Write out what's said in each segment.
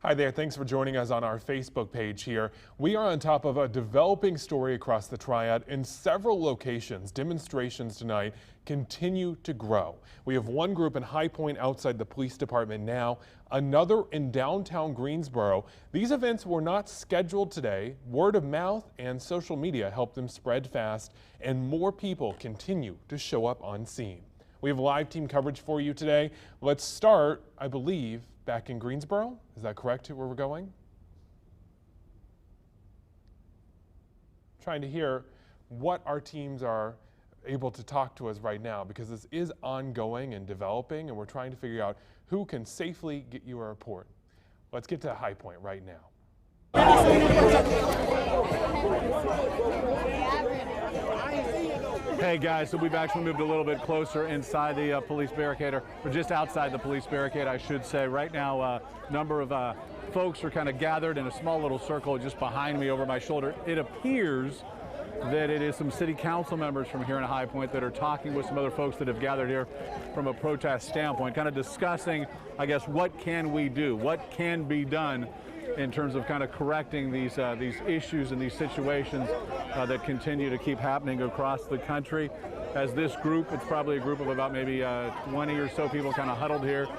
Hi there, thanks for joining us on our Facebook page here. We are on top of a developing story across the Triad in several locations. Demonstrations tonight continue to grow. We have one group in High Point outside the police department now, another in downtown Greensboro. These events were not scheduled today. Word of mouth and social media helped them spread fast, and more people continue to show up on scene. We have live team coverage for you today. Let's start, I believe, back in Greensboro. Is that correct, where we're going? Trying to hear what our teams are able to talk to us right now, because this is ongoing and developing, and we're trying to figure out who can safely get you a report. Let's get to High Point right now. Hey guys, so we've actually moved a little bit closer inside the police barricade, or just outside the police barricade, I should say. Right now, a number of folks are kind of gathered in a small little circle just behind me over my shoulder. It appears that it is some city council members from here in High Point that are talking with some other folks that have gathered here from a protest standpoint, kind of discussing, I guess, what can we do, what can be done in terms of kind of correcting these issues and these situations that continue to keep happening across the country. As this group, it's probably a group of about maybe 20 or so people kind of huddled here.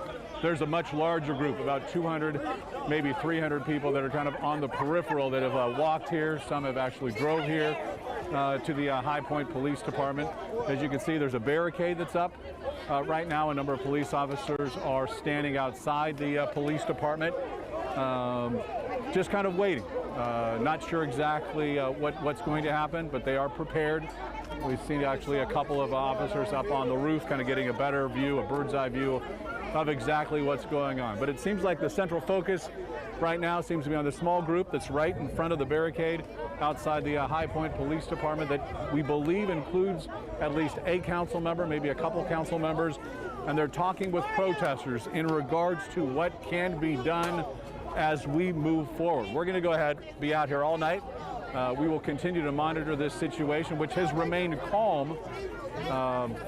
There's a much larger group, about 200, maybe 300 people that are kind of on the peripheral that have walked here. Some have actually drove here to the High Point Police Department. As you can see, there's a barricade that's up. Right now, a number of police officers are standing outside the police department, just kind of waiting. Not sure exactly what's going to happen, but they are prepared. We've seen actually a couple of officers up on the roof kind of getting a better view, a bird's eye view of exactly what's going on. But it seems like the central focus right now seems to be on the small group that's right in front of the barricade outside the High Point Police Department that we believe includes at least a council member, maybe a couple council members, and they're talking with protesters in regards to what can be done as we move forward. We're going to go ahead, be out here all night. We will continue to monitor this situation, which has remained calm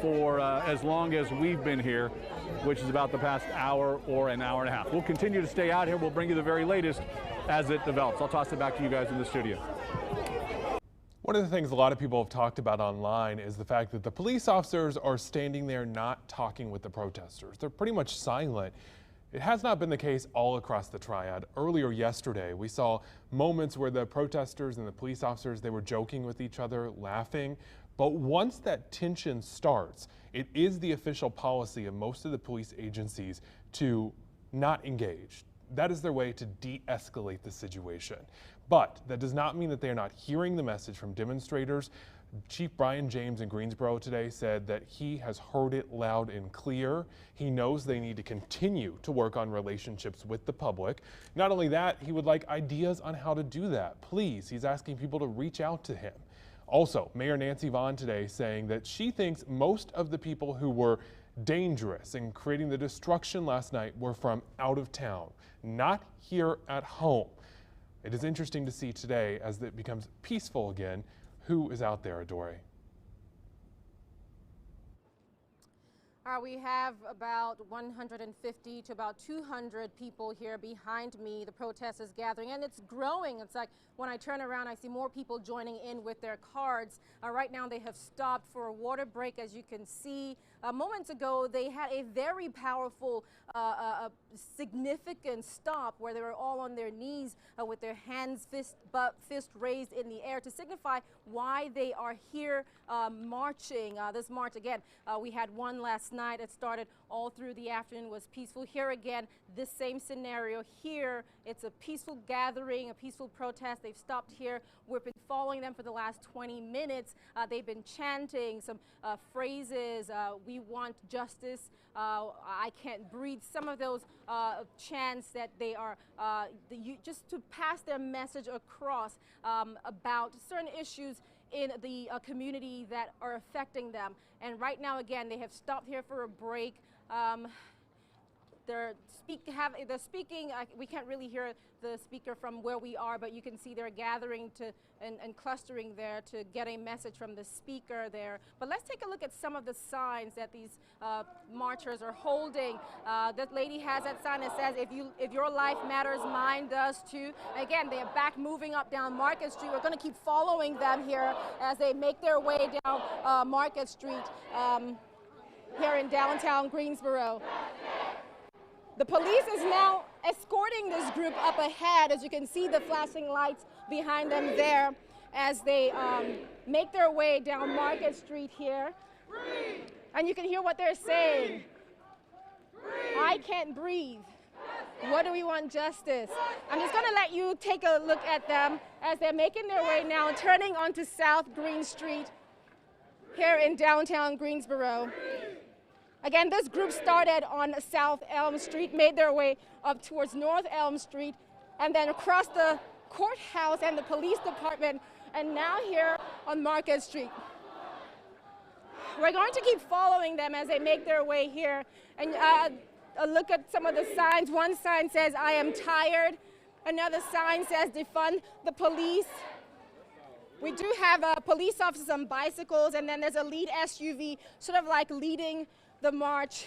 for as long as we've been here, which is about the past hour or an hour and a half. We'll continue to stay out here. We'll bring you the very latest as it develops. I'll toss it back to you guys in the studio. One of the things a lot of people have talked about online is the fact that the police officers are standing there not talking with the protesters. They're pretty much silent. It has not been the case all across the Triad. Earlier yesterday, we saw moments where the protesters and the police officers, they were joking with each other, laughing. But once that tension starts, it is the official policy of most of the police agencies to not engage. That is their way to de-escalate the situation. But that does not mean that they are not hearing the message from demonstrators. Chief Brian James in Greensboro today said that he has heard it loud and clear. He knows they need to continue to work on relationships with the public. Not only that, he would like ideas on how to do that. Please, he's asking people to reach out to him. Also, Mayor Nancy Vaughn today saying that she thinks most of the people who were dangerous and creating the destruction last night were from out of town, not here at home. It is interesting to see today, as it becomes peaceful again, who is out there, Adore? We have about 150 to about 200 people here behind me. The protest is gathering and it's growing. It's like when I turn around, I see more people joining in with their cards. Right now they have stopped for a water break. As you can see, moments ago they had a very powerful, significant stop where they were all on their knees with their hands, fist raised in the air to signify why they are here marching. This march, again, we had one last night. It started all through the afternoon, was peaceful. Here again, this same scenario here. It's a peaceful gathering, a peaceful protest. They've stopped here. We've been following them for the last 20 minutes. They've been chanting some phrases. We want justice. I can't breathe. Some of those chants that they are just to pass their message across about certain issues in the community that are affecting them. And right now, again, they have stopped here for a break. they're speaking. We can't really hear the speaker from where we are, but you can see they're gathering and clustering there to get a message from the speaker there. But let's take a look at some of the signs that these marchers are holding. That lady has that sign that says, if your life matters, mine does too. Again, they are back moving up down Market Street. We're going to keep following them here as they make their way down Market Street here in downtown Greensboro. The police is now escorting this group up ahead. As you can see the flashing lights behind them there as they make their way down Market Street here. And you can hear what they're saying. I can't breathe. What do we want? Justice. I'm just going to let you take a look at them as they're making their way now, turning onto South Green Street here in downtown Greensboro. Again, this group started on South Elm Street, made their way up towards North Elm Street, and then across the courthouse and the police department, and now here on Market Street. We're going to keep following them as they make their way here. And look at some of the signs. One sign says, I am tired. Another sign says, defund the police. We do have police officers on bicycles, and then there's a lead SUV sort of like leading the march,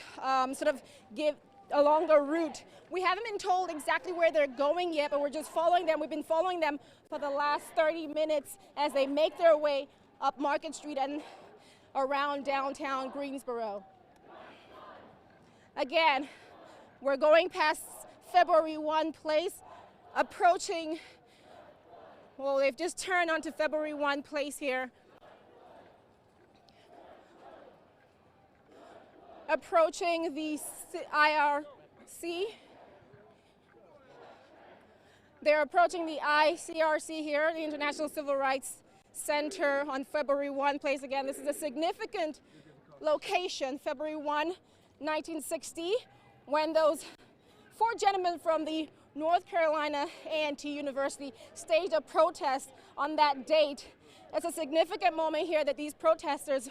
sort of give along the route. We haven't been told exactly where they're going yet, but we're just following them. We've been following them for the last 30 minutes as they make their way up Market Street and around downtown Greensboro. Again, we're going past February 1 Place, approaching, well, they've just turned onto February 1 Place here. Approaching the IRC. They're approaching the ICRC here, the International Civil Rights Center on February 1 Place. Again, this is a significant location, February 1, 1960, when those 4 gentlemen from the North Carolina A&T University staged a protest on that date. It's a significant moment here that these protesters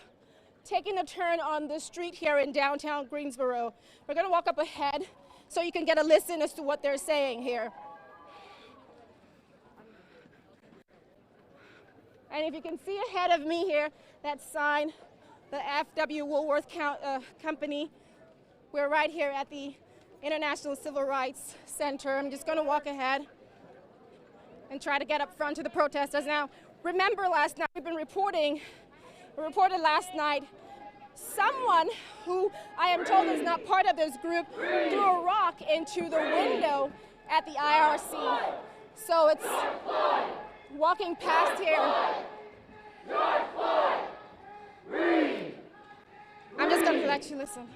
taking a turn on the street here in downtown Greensboro. We're going to walk up ahead so you can get a listen as to what they're saying here. And if you can see ahead of me here, that sign, the F.W. Woolworth Company, we're right here at the International Civil Rights Center. I'm just going to walk ahead and try to get up front to the protesters. Now, remember last night, we reported last night, someone who I am told is not part of this group threw a rock into the window at the IRC. So it's walking past here. I'm just going to let you listen.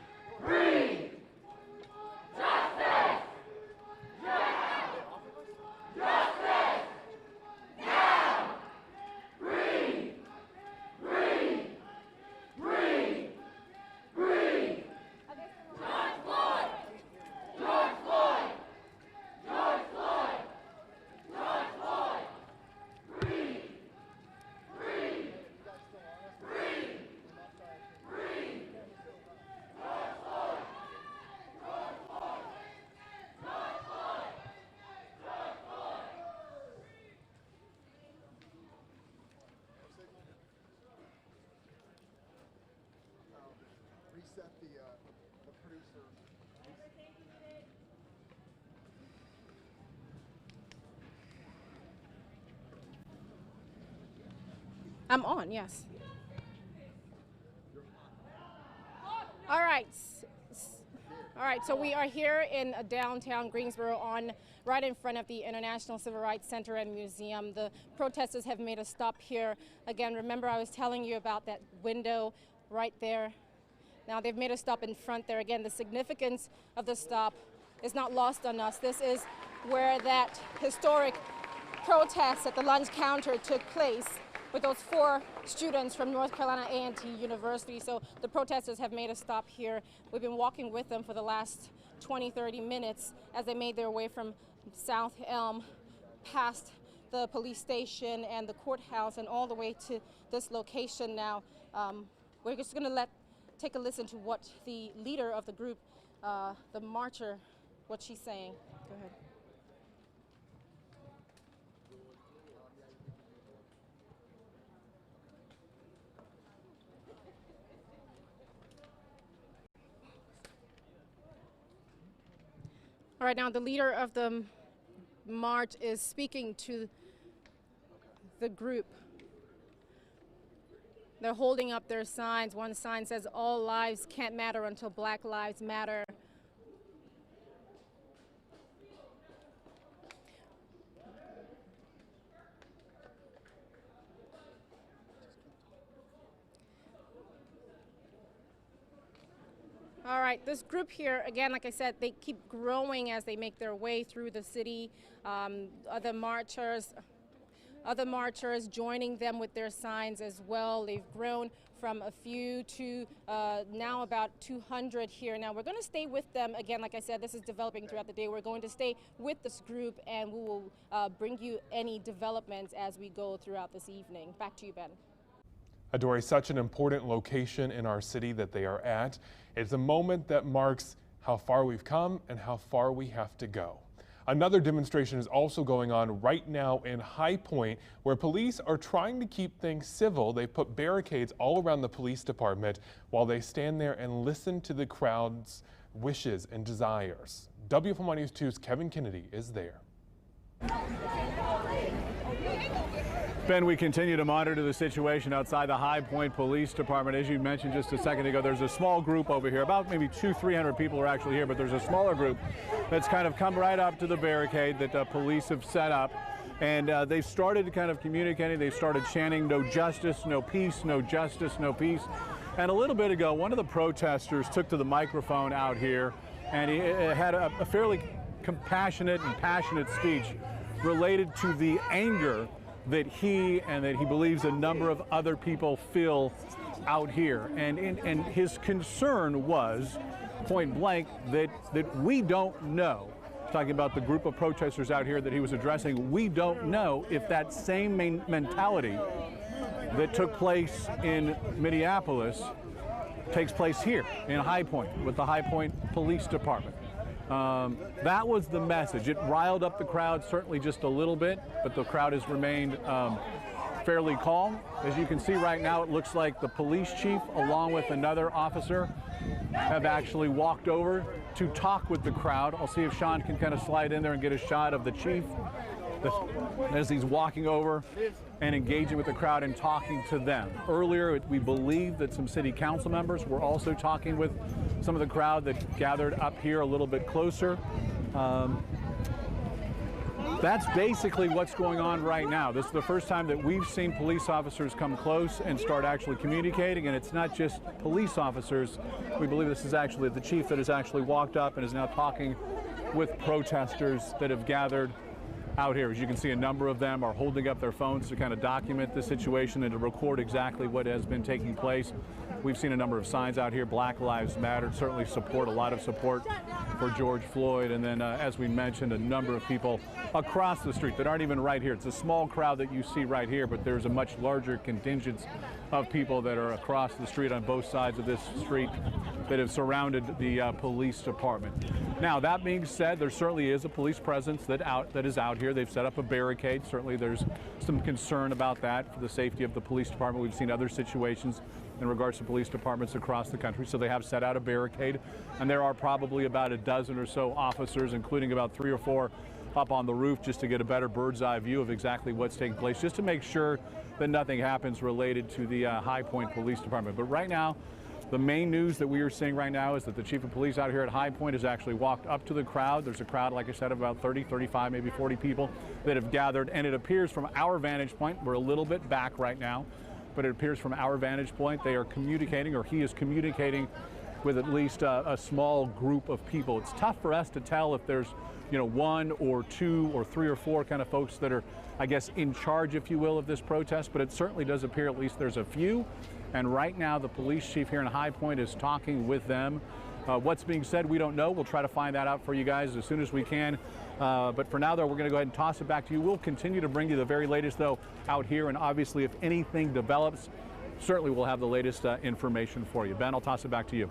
The producer. I'm on, yes. All right. All right, so we are here in downtown Greensboro right in front of the International Civil Rights Center and Museum. The protesters have made a stop here. Again, remember I was telling you about that window right there. Now they've made a stop in front there. Again, the significance of the stop is not lost on us. This is where that historic protest at the lunch counter took place with those 4 students from North Carolina A&T University. So the protesters have made a stop here. We've been walking with them for the last 20, 30 minutes as they made their way from South Elm past the police station and the courthouse and all the way to this location now. We're just going to take a listen to what the leader of the group the marcher, what she's saying. Go ahead. All right, now the leader of the march is speaking to the group. They're holding up their signs. One sign says, "All lives can't matter until Black lives matter." All right, this group here, again, like I said, they keep growing as they make their way through the city. Other marchers joining them with their signs as well. They've grown from a few to now about 200 here. Now we're going to stay with them. Again, like I said, this is developing throughout the day. We're going to stay with this group, and we will bring you any developments as we go throughout this evening. Back to you, Ben. Adori, such an important location in our city that they are at. It's a moment that marks how far we've come and how far we have to go. Another demonstration is also going on right now in High Point, where police are trying to keep things civil. They've put barricades all around the police department while they stand there and listen to the crowd's wishes and desires. WFMY News 2's Kevin Kennedy is there. Ben, we continue to monitor the situation outside the High Point Police Department. As you mentioned just a second ago, there's a small group over here. About maybe 200-300 people are actually here, but there's a smaller group that's kind of come right up to the barricade that police have set up. And they've started kind of communicating. They've started chanting, "No justice, no peace, no justice, no peace." And a little bit ago, one of the protesters took to the microphone out here, and he had a fairly compassionate and passionate speech related to the anger that he believes a number of other people feel out here. And his concern was, point blank, that we don't know, talking about the group of protesters out here that he was addressing, we don't know if that same mentality that took place in Minneapolis takes place here in High Point with the High Point Police Department. That was the message. It riled up the crowd certainly just a little bit, but the crowd has remained fairly calm. As you can see right now, it looks like the police chief along with another officer have actually walked over to talk with the crowd. I'll see if Sean can kind of slide in there and get a shot of the chief as he's walking over and engaging with the crowd and talking to them. Earlier, we believe that some city council members were also talking with some of the crowd that gathered up here a little bit closer. That's basically what's going on right now. This is the first time that we've seen police officers come close and start actually communicating, and it's not just police officers. We believe this is actually the chief that has actually walked up and is now talking with protesters that have gathered out here. As you can see, a number of them are holding up their phones to kind of document the situation and to record exactly what has been taking place. We've seen a number of signs out here. Black Lives Matter, certainly a lot of support for George Floyd. And then, as we mentioned, a number of people across the street that aren't even right here. It's a small crowd that you see right here, but there's a much larger contingent of people that are across the street on both sides of this street that have surrounded the police department. Now, that being said, there certainly is a police presence that is out here. They've set up a barricade. Certainly there's some concern about that for the safety of the police department. We've seen other situations in regards to police departments across the country. So they have set out a barricade, and there are probably about a dozen or so officers, including about 3 or 4 up on the roof, just to get a better bird's eye view of exactly what's taking place, just to make sure that nothing happens related to the High Point Police Department. But right now, the main news that we are seeing right now is that the chief of police out here at High Point has actually walked up to the crowd. There's a crowd, like I said, of about 30, 35, maybe 40 people that have gathered. And it appears from our vantage point, we're a little bit back right now, but it appears from our vantage point they are communicating, or he is communicating with at least a small group of people. It's tough for us to tell if there's 1 or 2 or 3 or 4 kind of folks that are, I guess, in charge, if you will, of this protest, but it certainly does appear at least there's a few. And right now, the police chief here in High Point is talking with them. What's being said, we don't know. We'll try to find that out for you guys as soon as we can. But for now, though, we're going to go ahead and toss it back to you. We'll continue to bring you the very latest, though, out here. And obviously, if anything develops, certainly we'll have the latest information for you. Ben, I'll toss it back to you.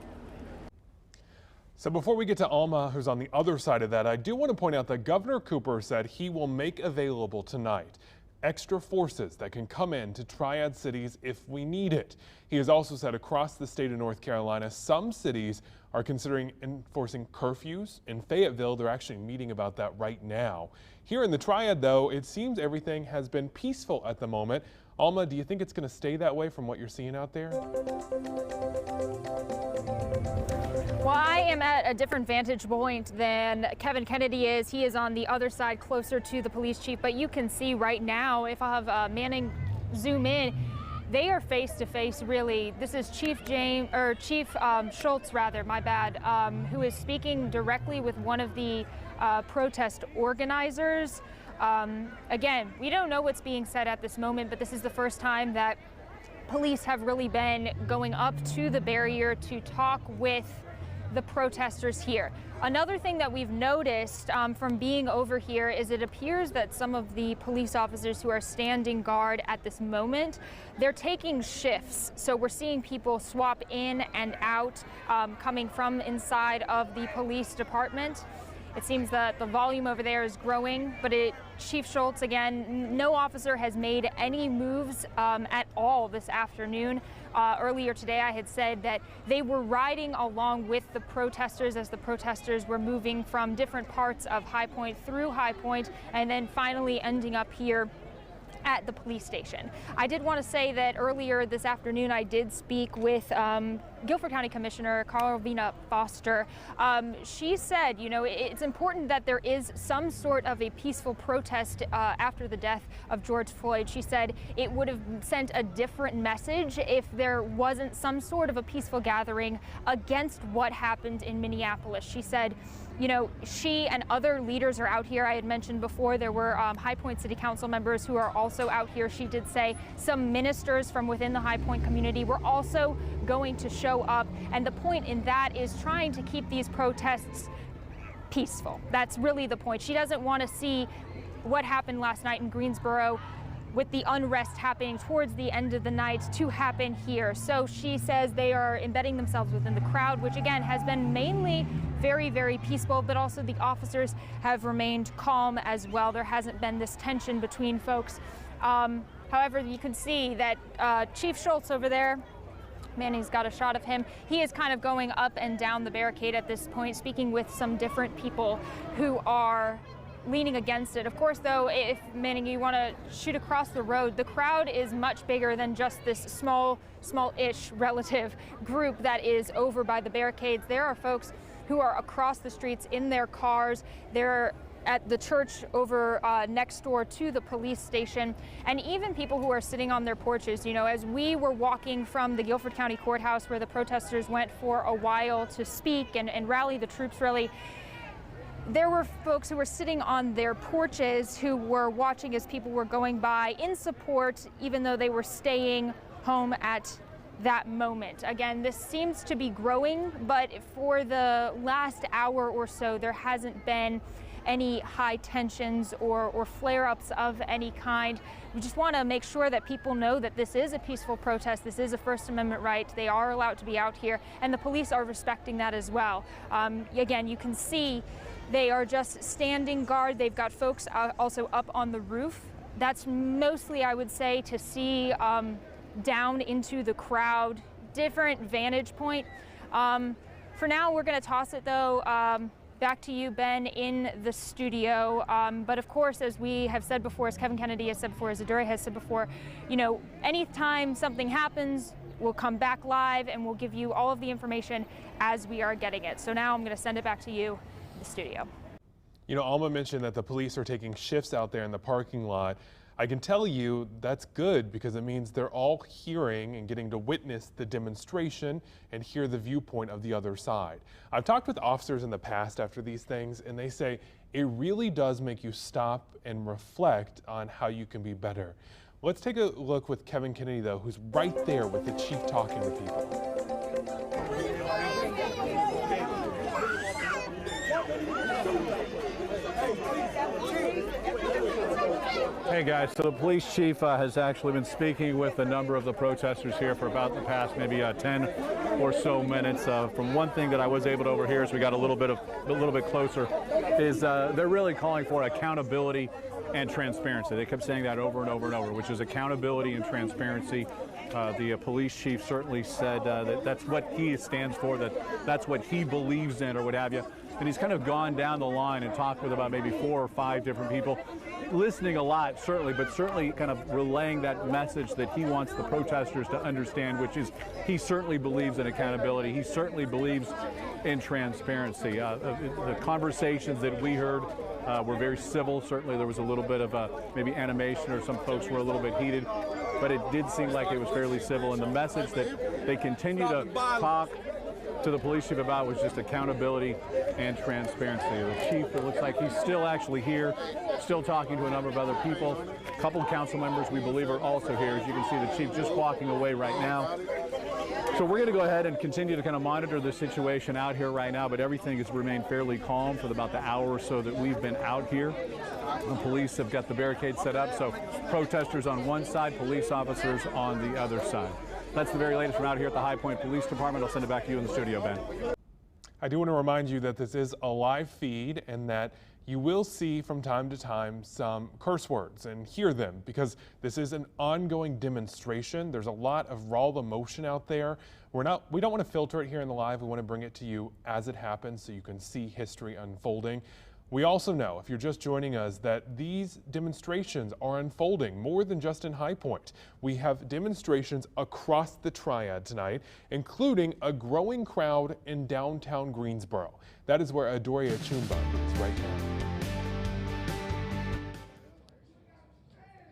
So before we get to Alma, who's on the other side of that, I do want to point out that Governor Cooper said he will make available tonight extra forces that can come in to Triad cities if we need it. He has also said across the state of North Carolina, some cities are considering enforcing curfews. In Fayetteville, they're actually meeting about that right now. Here in the Triad, though, it seems everything has been peaceful at the moment. Alma, do you think it's going to stay that way from what you're seeing out there? Well, I am at a different vantage point than Kevin Kennedy is. He is on the other side, closer to the police chief. But you can see right now, if I have Manning zoom in, they are face to face, really. This is Chief Schultz, rather, my bad, who is speaking directly with one of the protest organizers. Again, we don't know what's being said at this moment, but this is the first time that police have really been going up to the barrier to talk with the protesters here. Another thing that we've noticed from being over here is it appears that some of the police officers who are standing guard at this moment, they're taking shifts. So we're seeing people swap in and out coming from inside of the police department. It seems that the volume over there is growing, but Chief Schultz, again, no officer has made any moves at all this afternoon. Earlier today, I had said that they were riding along with the protesters as the protesters were moving from different parts of High Point through High Point and then finally ending up here at the police station. I did want to say that earlier this afternoon I did speak with Guilford County Commissioner Carolina Foster. She said, you know, it's important that there is some sort of a peaceful protest after the death of George Floyd. She said it would have sent a different message if there wasn't some sort of a peaceful gathering against what happened in Minneapolis. She said, you know, she and other leaders are out here. I had mentioned before there were High Point City Council members who are also out here. She did say some ministers from within the High Point community were also going to show up. And the point in that is trying to keep these protests peaceful. That's really the point. She doesn't want to see what happened last night in Greensboro with the unrest happening towards the end of the night to happen here. So she says they are embedding themselves within the crowd, which again has been mainly very, very peaceful, but also the officers have remained calm as well. There hasn't been this tension between folks. However, you can see that Chief Schultz over there, Manning's got a shot of him. He is kind of going up and down the barricade at this point, speaking with some different people who are leaning against it. Of course, though, if Manning, you want to shoot across the road, the crowd is much bigger than just this small-ish relative group that is over by the barricades. There are folks who are across the streets in their cars. They're at the church over next door to the police station, and even people who are sitting on their porches. You know, as we were walking from the Guilford County Courthouse where the protesters went for a while to speak and rally the troops, really, there were folks who were sitting on their porches who were watching as people were going by in support, even though they were staying home at that moment. Again, this seems to be growing, but for the last hour or so, there hasn't been any high tensions or flare-ups of any kind. We just want to make sure that people know that this is a peaceful protest. This is a First Amendment right. They are allowed to be out here, and the police are respecting that as well. Again, you can see they are just standing guard. They've got folks also up on the roof. That's mostly, I would say, to see down into the crowd, different vantage point. For now, we're going to toss it, though, back to you, Ben, in the studio. But of course, as we have said before, as Kevin Kennedy has said before, as Adure has said before, you know, anytime something happens, we'll come back live and we'll give you all of the information as we are getting it. So now I'm going to send it back to you, the studio. You know, Alma mentioned that the police are taking shifts out there in the parking lot. I can tell you that's good because it means they're all hearing and getting to witness the demonstration and hear the viewpoint of the other side. I've talked with officers in the past after these things, and they say it really does make you stop and reflect on how you can be better. Let's take a look with Kevin Kennedy, though, who's right there with the chief talking to people. Hey guys, so the police chief has actually been speaking with a number of the protesters here for about the past maybe 10 or so minutes. From one thing that I was able to overhear as we got a little bit closer is they're really calling for accountability and transparency. They kept saying that over and over and over, which is accountability and transparency. The police chief certainly said that that's what he stands for, that's what he believes in or what have you. And he's kind of gone down the line and talked with about maybe 4 or 5 different people, listening a lot, certainly, but certainly kind of relaying that message that he wants the protesters to understand, which is he certainly believes in accountability. He certainly believes in transparency. The conversations that we heard were very civil. Certainly there was a little bit of maybe animation, or some folks were a little bit heated, but it did seem like it was fairly civil. And the message that they continue to talk to the police chief about was just accountability and transparency. The chief, it looks like he's still actually here, still talking to a number of other people. A couple of council members we believe are also here. As you can see, the chief just walking away right now. So we're going to go ahead and continue to kind of monitor the situation out here right now, but everything has remained fairly calm for about the hour or so that we've been out here. The police have got the barricade set up, so protesters on one side, police officers on the other side. That's the very latest from out here at the High Point Police Department. I'll send it back to you in the studio, Ben. I do want to remind you that this is a live feed and that you will see from time to time some curse words and hear them because this is an ongoing demonstration. There's a lot of raw emotion out there. We don't want to filter it here in the live. We want to bring it to you as it happens so you can see history unfolding. We also know, if you're just joining us, that these demonstrations are unfolding more than just in High Point. We have demonstrations across the Triad tonight, including a growing crowd in downtown Greensboro. That is where Adoria Chumba is right now.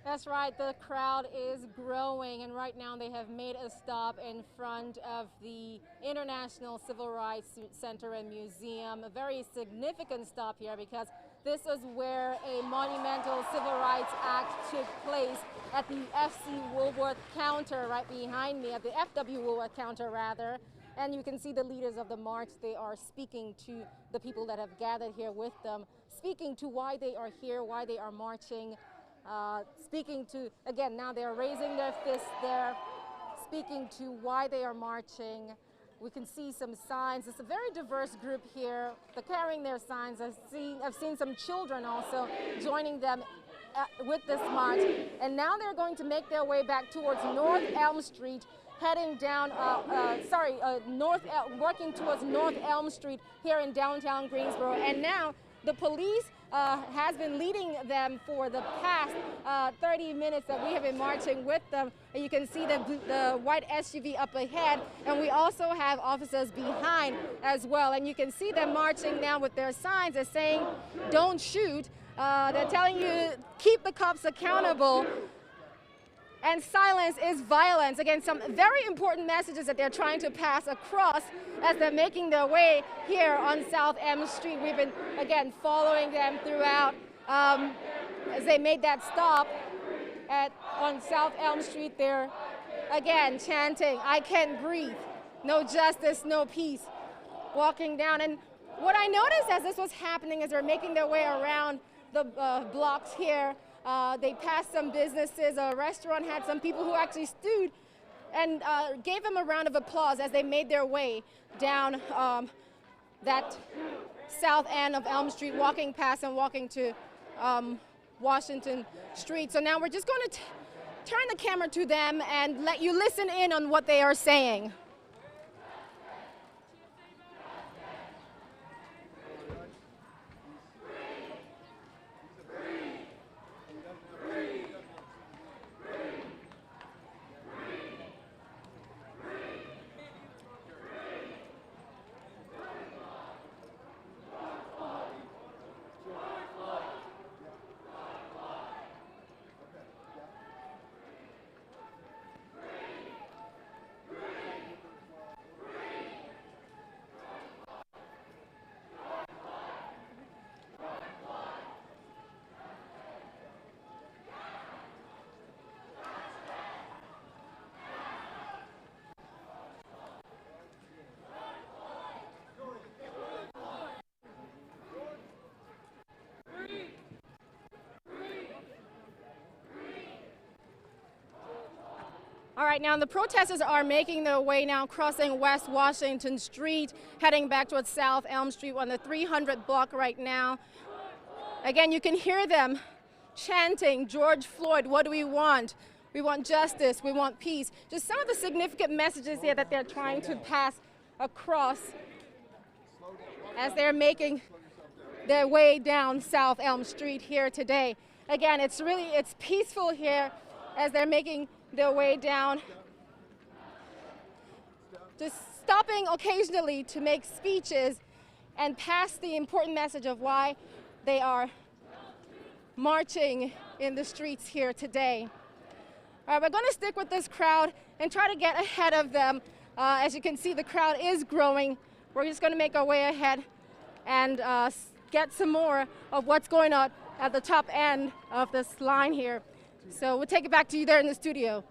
That's right, the crowd is growing, and right now they have made a stop in front of the International Civil Rights Center and Museum. A very significant stop here because this is where a monumental Civil Rights Act took place at the FC Woolworth counter right behind me, at the FW Woolworth counter rather. And you can see the leaders of the march. They are speaking to the people that have gathered here with them, speaking to why they are here, why they are marching. Speaking to, again, now they're raising their fists there, speaking to why they are marching. We can see some signs. It's a very diverse group here. They're carrying their signs. I've seen some children also joining them with this march. And now they're going to make their way back towards North Elm Street, heading down, working towards North Elm Street here in downtown Greensboro. And now the police has been leading them for the past 30 minutes that we have been marching with them. And you can see the white SUV up ahead, and we also have officers behind as well. And you can see them marching now with their signs that saying, "Don't shoot." They're telling you to keep the cops accountable. And silence is violence. Again, some very important messages that they're trying to pass across as they're making their way here on South M Street. We've been, again, following them throughout as they made that stop on South Elm Street. They're, again, chanting, "I can't breathe, no justice, no peace," walking down. And what I noticed as this was happening, as they're making their way around the blocks here, they passed some businesses. A restaurant had some people who actually stood and gave them a round of applause as they made their way down that south end of Elm Street, walking past and walking to Washington Street. So now we're just going to turn the camera to them and let you listen in on what they are saying. All right, now the protesters are making their way now, crossing West Washington Street, heading back towards South Elm Street on the 300 block right now. Again, you can hear them chanting, "George Floyd, what do we want? We want justice, we want peace." Just some of the significant messages here that they're trying to pass across as they're making their way down South Elm Street here today. Again, it's peaceful here as they're making their way down, just stopping occasionally to make speeches and pass the important message of why they are marching in the streets here today. All right, we're going to stick with this crowd and try to get ahead of them. As you can see, the crowd is growing. We're just going to make our way ahead and get some more of what's going on at the top end of this line here. So we'll take it back to you there in the studio.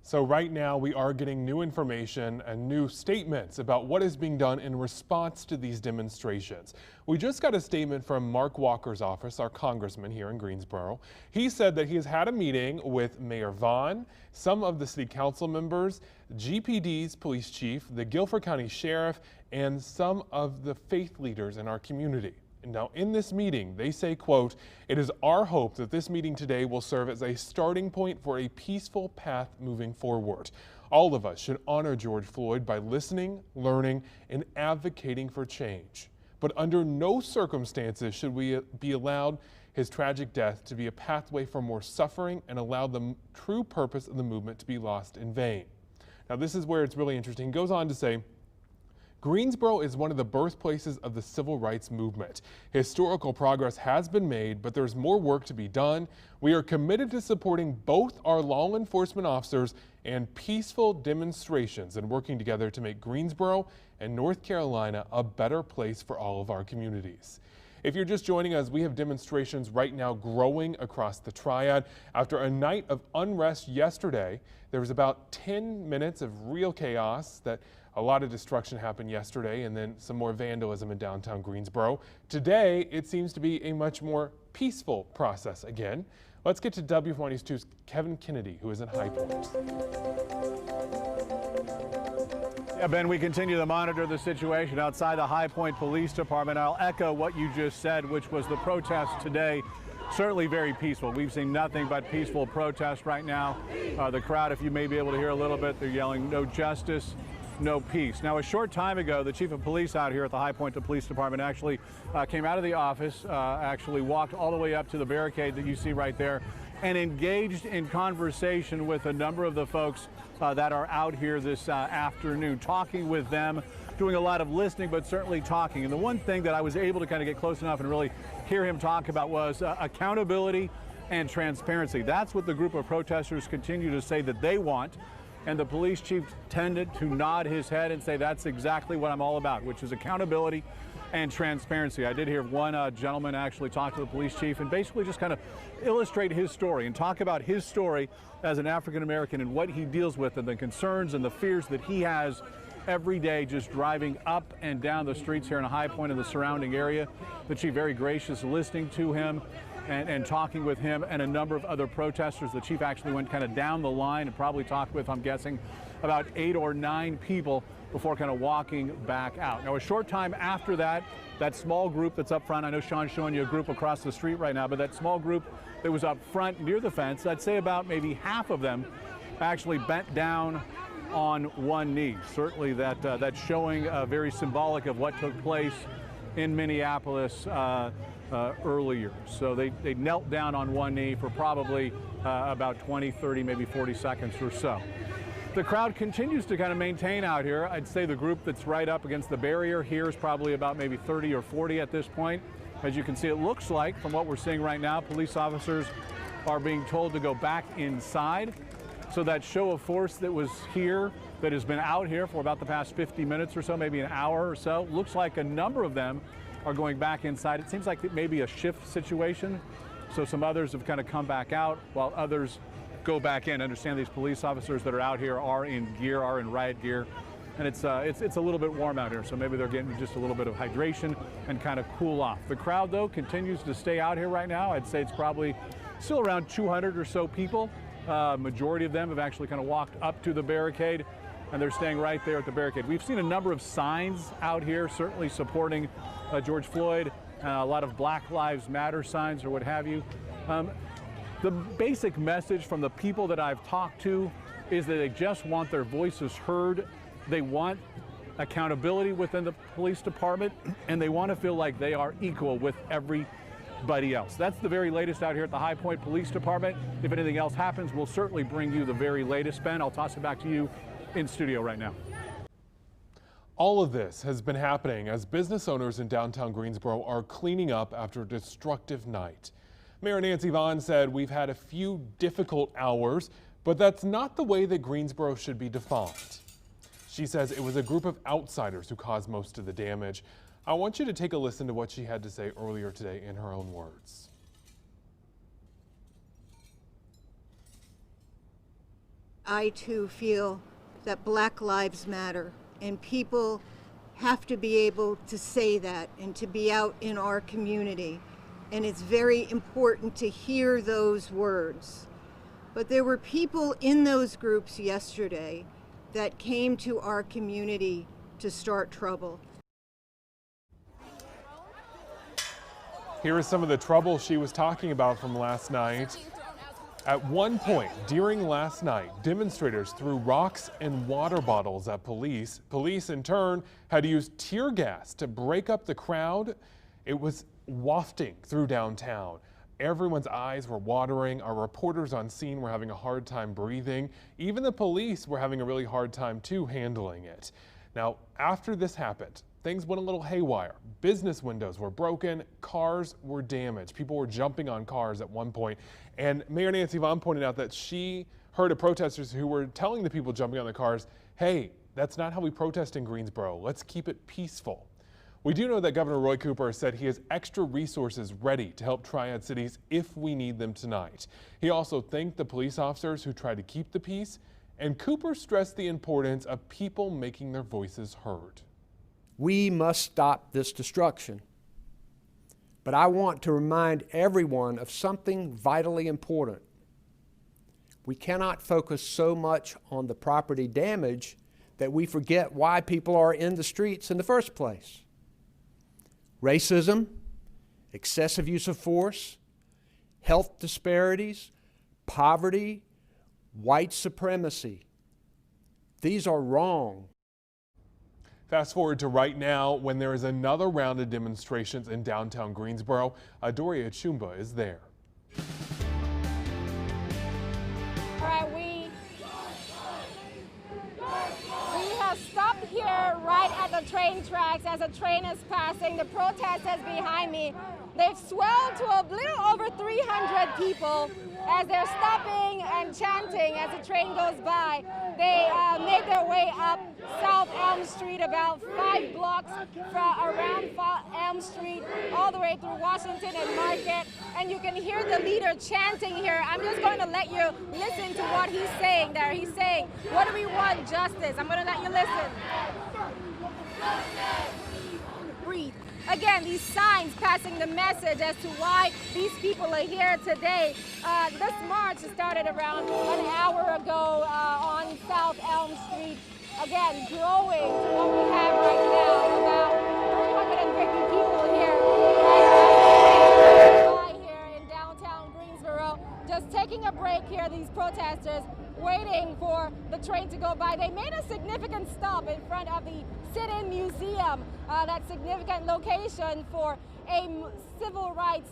So right now we are getting new information and new statements about what is being done in response to these demonstrations. We just got a statement from Mark Walker's office, our congressman here in Greensboro. He said that he has had a meeting with Mayor Vaughn, some of the city council members, GPD's police chief, the Guilford County Sheriff, and some of the faith leaders in our community. And now in this meeting, they say, quote, "It is our hope that this meeting today will serve as a starting point for a peaceful path moving forward. All of us should honor George Floyd by listening, learning, and advocating for change. But under no circumstances should we be allowed his tragic death to be a pathway for more suffering and allow the true purpose of the movement to be lost in vain." Now this is where it's really interesting. He goes on to say, "Greensboro is one of the birthplaces of the civil rights movement. Historical progress has been made, but there's more work to be done. We are committed to supporting both our law enforcement officers and peaceful demonstrations and working together to make Greensboro and North Carolina a better place for all of our communities." If you're just joining us, we have demonstrations right now growing across the Triad. After a night of unrest yesterday, there was about 10 minutes of real chaos. A lot of destruction happened yesterday, and then some more vandalism in downtown Greensboro. Today, it seems to be a much more peaceful process again. Let's get to WFOY News 2's Kevin Kennedy, who is in High Point. Yeah, Ben, we continue to monitor the situation outside the High Point Police Department. I'll echo what you just said, which was the protest today. Certainly very peaceful. We've seen nothing but peaceful protest right now. The crowd, if you may be able to hear a little bit, they're yelling, "No justice, no peace." Now, a short time ago, the chief of police out here at the High Point Police Department actually came out of the office, actually walked all the way up to the barricade that you see right there, and engaged in conversation with a number of the folks that are out here this afternoon, talking with them, doing a lot of listening, but certainly talking. And the one thing that I was able to kind of get close enough and really hear him talk about was accountability and transparency. That's what the group of protesters continue to say that they want. And the police chief tended to nod his head and say, "That's exactly what I'm all about," which is accountability and transparency. I did hear one gentleman actually talk to the police chief and basically just kind of illustrate his story and talk about his story as an African American and what he deals with and the concerns and the fears that he has every day just driving up and down the streets here in High Point and the surrounding area. The chief very gracious listening to him and talking with him and a number of other protesters. The chief actually went kind of down the line and probably talked with, I'm guessing, about 8 or 9 people before kind of walking back out. Now, a short time after that, that small group that's up front, I know Sean's showing you a group across the street right now, but that small group that was up front near the fence, I'd say about maybe half of them actually bent down on one knee. Certainly that's showing very symbolic of what took place in Minneapolis earlier. So they knelt down on one knee for probably about 20, 30, maybe 40 seconds or so. The crowd continues to kind of maintain out here. I'd say the group that's right up against the barrier here is probably about maybe 30 or 40 at this point. As you can see, it looks like, from what we're seeing right now, police officers are being told to go back inside. So that show of force that was here, that has been out here for about the past 50 minutes or so, maybe an hour or so, looks like a number of them are going back inside. It seems like it may be a shift situation. So some others have kind of come back out while others go back in. Understand these police officers that are out here are in gear, are in riot gear. And it's a little bit warm out here, so maybe they're getting just a little bit of hydration and kind of cool off. The crowd, though, continues to stay out here right now. I'd say it's probably still around 200 or so people Majority of them have actually kind of walked up to the barricade, and they're staying right there at the barricade. We've seen a number of signs out here, certainly supporting George Floyd, a lot of Black Lives Matter signs or what have you. The basic message from the people that I've talked to is that they just want their voices heard. They want accountability within the police department, and they want to feel like they are equal with everybody else. That's the very latest out here at the High Point Police Department. If anything else happens, we'll certainly bring you the very latest. Ben, I'll toss it back to you in studio right now. All of this has been happening as business owners in downtown Greensboro are cleaning up after a destructive night. Mayor Nancy Vaughn said we've had a few difficult hours, but that's not the way that Greensboro should be defined. She says it was a group of outsiders who caused most of the damage. I want you to take a listen to what she had to say earlier today in her own words. I too feel that Black Lives Matter, and people have to be able to say that and to be out in our community. And it's very important to hear those words. But there were people in those groups yesterday that came to our community to start trouble. Here is some of the trouble she was talking about from last night. At one point during last night, demonstrators threw rocks and water bottles at police. Police, in turn, had to use tear gas to break up the crowd. It was wafting through downtown. Everyone's eyes were watering. Our reporters on scene were having a hard time breathing. Even the police were having a really hard time too handling it. Now, after this happened, things went a little haywire. Business windows were broken, cars were damaged. People were jumping on cars at one point. And Mayor Nancy Vaughn pointed out that she heard of protesters who were telling the people jumping on the cars, hey, that's not how we protest in Greensboro. Let's keep it peaceful. We do know that Governor Roy Cooper said he has extra resources ready to help Triad cities if we need them tonight. He also thanked the police officers who tried to keep the peace, and Cooper stressed the importance of people making their voices heard. We must stop this destruction. But I want to remind everyone of something vitally important. We cannot focus so much on the property damage that we forget why people are in the streets in the first place. Racism, excessive use of force, health disparities, poverty, white supremacy. These are wrong. Fast forward to right now when there is another round of demonstrations in downtown Greensboro. Doria Chumba is there. All right, we have stopped here right at the train tracks as a train is passing. The protesters behind me, they've swelled to a little over 300 people as they're stopping and chanting as the train goes by. They made their way up South Elm Street, about 5 blocks around Elm Street, all the way through Washington and Market. And you can hear the leader chanting here. I'm just going to let you listen to what he's saying there. He's saying, what do we want? Justice. I'm going to let you listen. Breathe. Again, these signs passing the message as to why these people are here today. This march started around an hour ago on South Elm Street. Again, growing to what we have right now, about 350 people here. Here in downtown Greensboro, just taking a break here, these protesters waiting for the train to go by. They made a significant stop in front of the Sit-In Museum, that significant location for a civil rights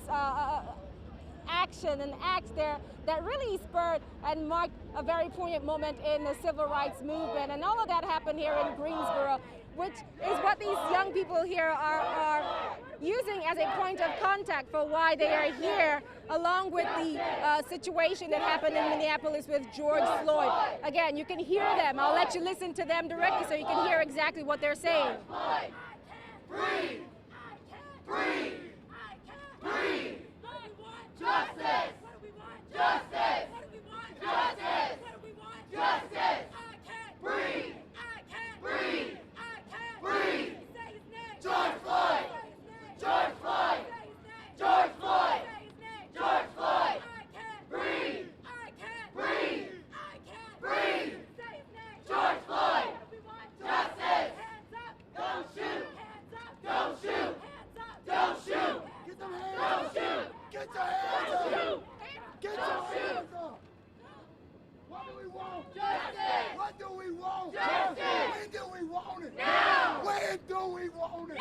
action and act there that really spurred and marked a very poignant moment in the civil rights movement. And all of that happened here in Greensboro, which is what these young people here are using as a point of contact for why they are here, along with the situation that happened in Minneapolis with George Floyd. Again, you can hear them. I'll let you listen to them directly so you can hear exactly what they're saying. Breathe! Breathe! Breathe! Justice! Justice! Justice! Justice! Breathe! Breathe! Breathe! George Floyd! George Floyd! George Floyd! George Floyd! Breathe! Breathe!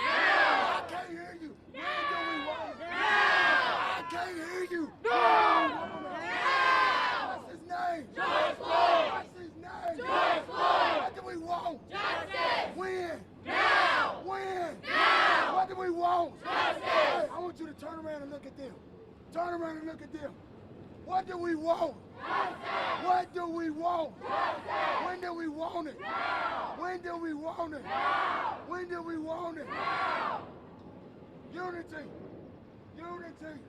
I can't hear you. When do we want it? I can't hear you. What's his name? George Floyd. What's his name? George Floyd. What do we want? Justice. When? Now. When? Now. What do we want? Justice. Hey, I want you to turn around and look at them. Turn around and look at them. What do we want? Justice. What do we want? Justice. When do we want it? Now. When do we want it? Now. When do we want it? Now. Unity. Unity.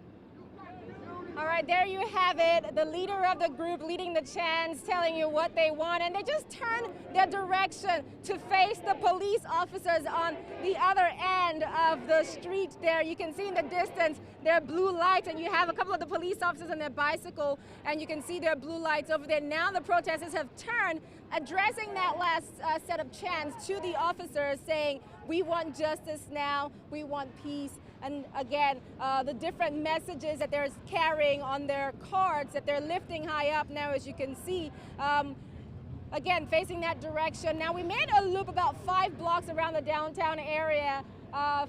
All right, there you have it. The leader of the group leading the chants, telling you what they want, and they just turn their direction to face the police officers on the other end of the street there. You can see in the distance their blue lights, and you have a couple of the police officers on their bicycle, and you can see their blue lights over there. Now the protesters have turned, addressing that last set of chants to the officers, saying, we want justice now, we want peace. And again, the different messages that they're carrying on their cards that they're lifting high up now, as you can see. Again, facing that direction. Now, we made a loop about 5 blocks around the downtown area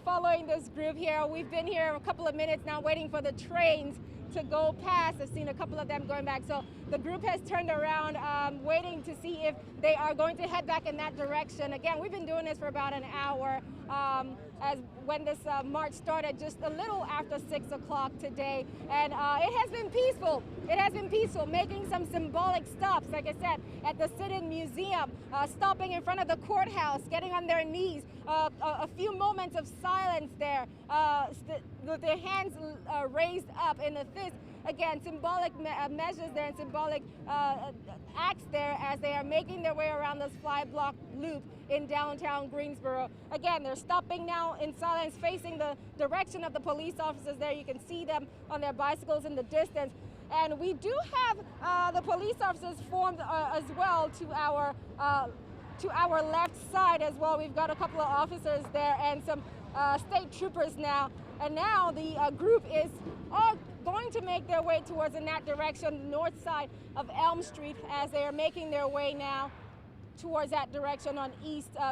following this group here. We've been here a couple of minutes now waiting for the trains to go past. I've seen a couple of them going back. So the group has turned around, waiting to see if they are going to head back in that direction. Again, we've been doing this for about an hour. As when this march started just a little after 6 o'clock today. And it has been peaceful. It has been peaceful, making some symbolic stops, like I said, at the Sit-In Museum, stopping in front of the courthouse, getting on their knees, a few moments of silence there, with their hands raised up in a fist. Again, symbolic measures there and symbolic acts there as they are making their way around this 5-block loop in downtown Greensboro. Again, they're stopping now in silence, facing the direction of the police officers there. You can see them on their bicycles in the distance. And we do have the police officers formed as well to our left side as well. We've got a couple of officers there and some state troopers now. And now the group is all going to make their way towards in that direction, north side of Elm Street, as they are making their way now towards that direction on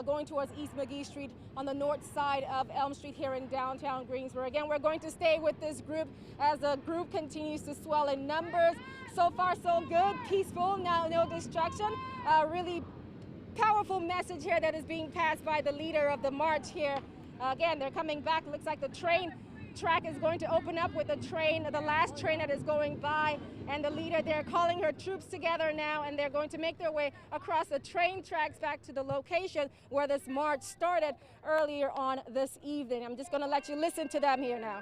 going towards East McGee Street on the north side of Elm Street here in downtown Greensboro. Again, we're going to stay with this group as the group continues to swell in numbers. So far, so good, peaceful, now no distraction. Really powerful message here that is being passed by the leader of the march here. Again, they're coming back. Looks like the train track is going to open up with the last train that is going by, and the leader there calling her troops together now, and they're going to make their way across the train tracks back to the location where this march started earlier on this evening. I'm just going to let you listen to them here now.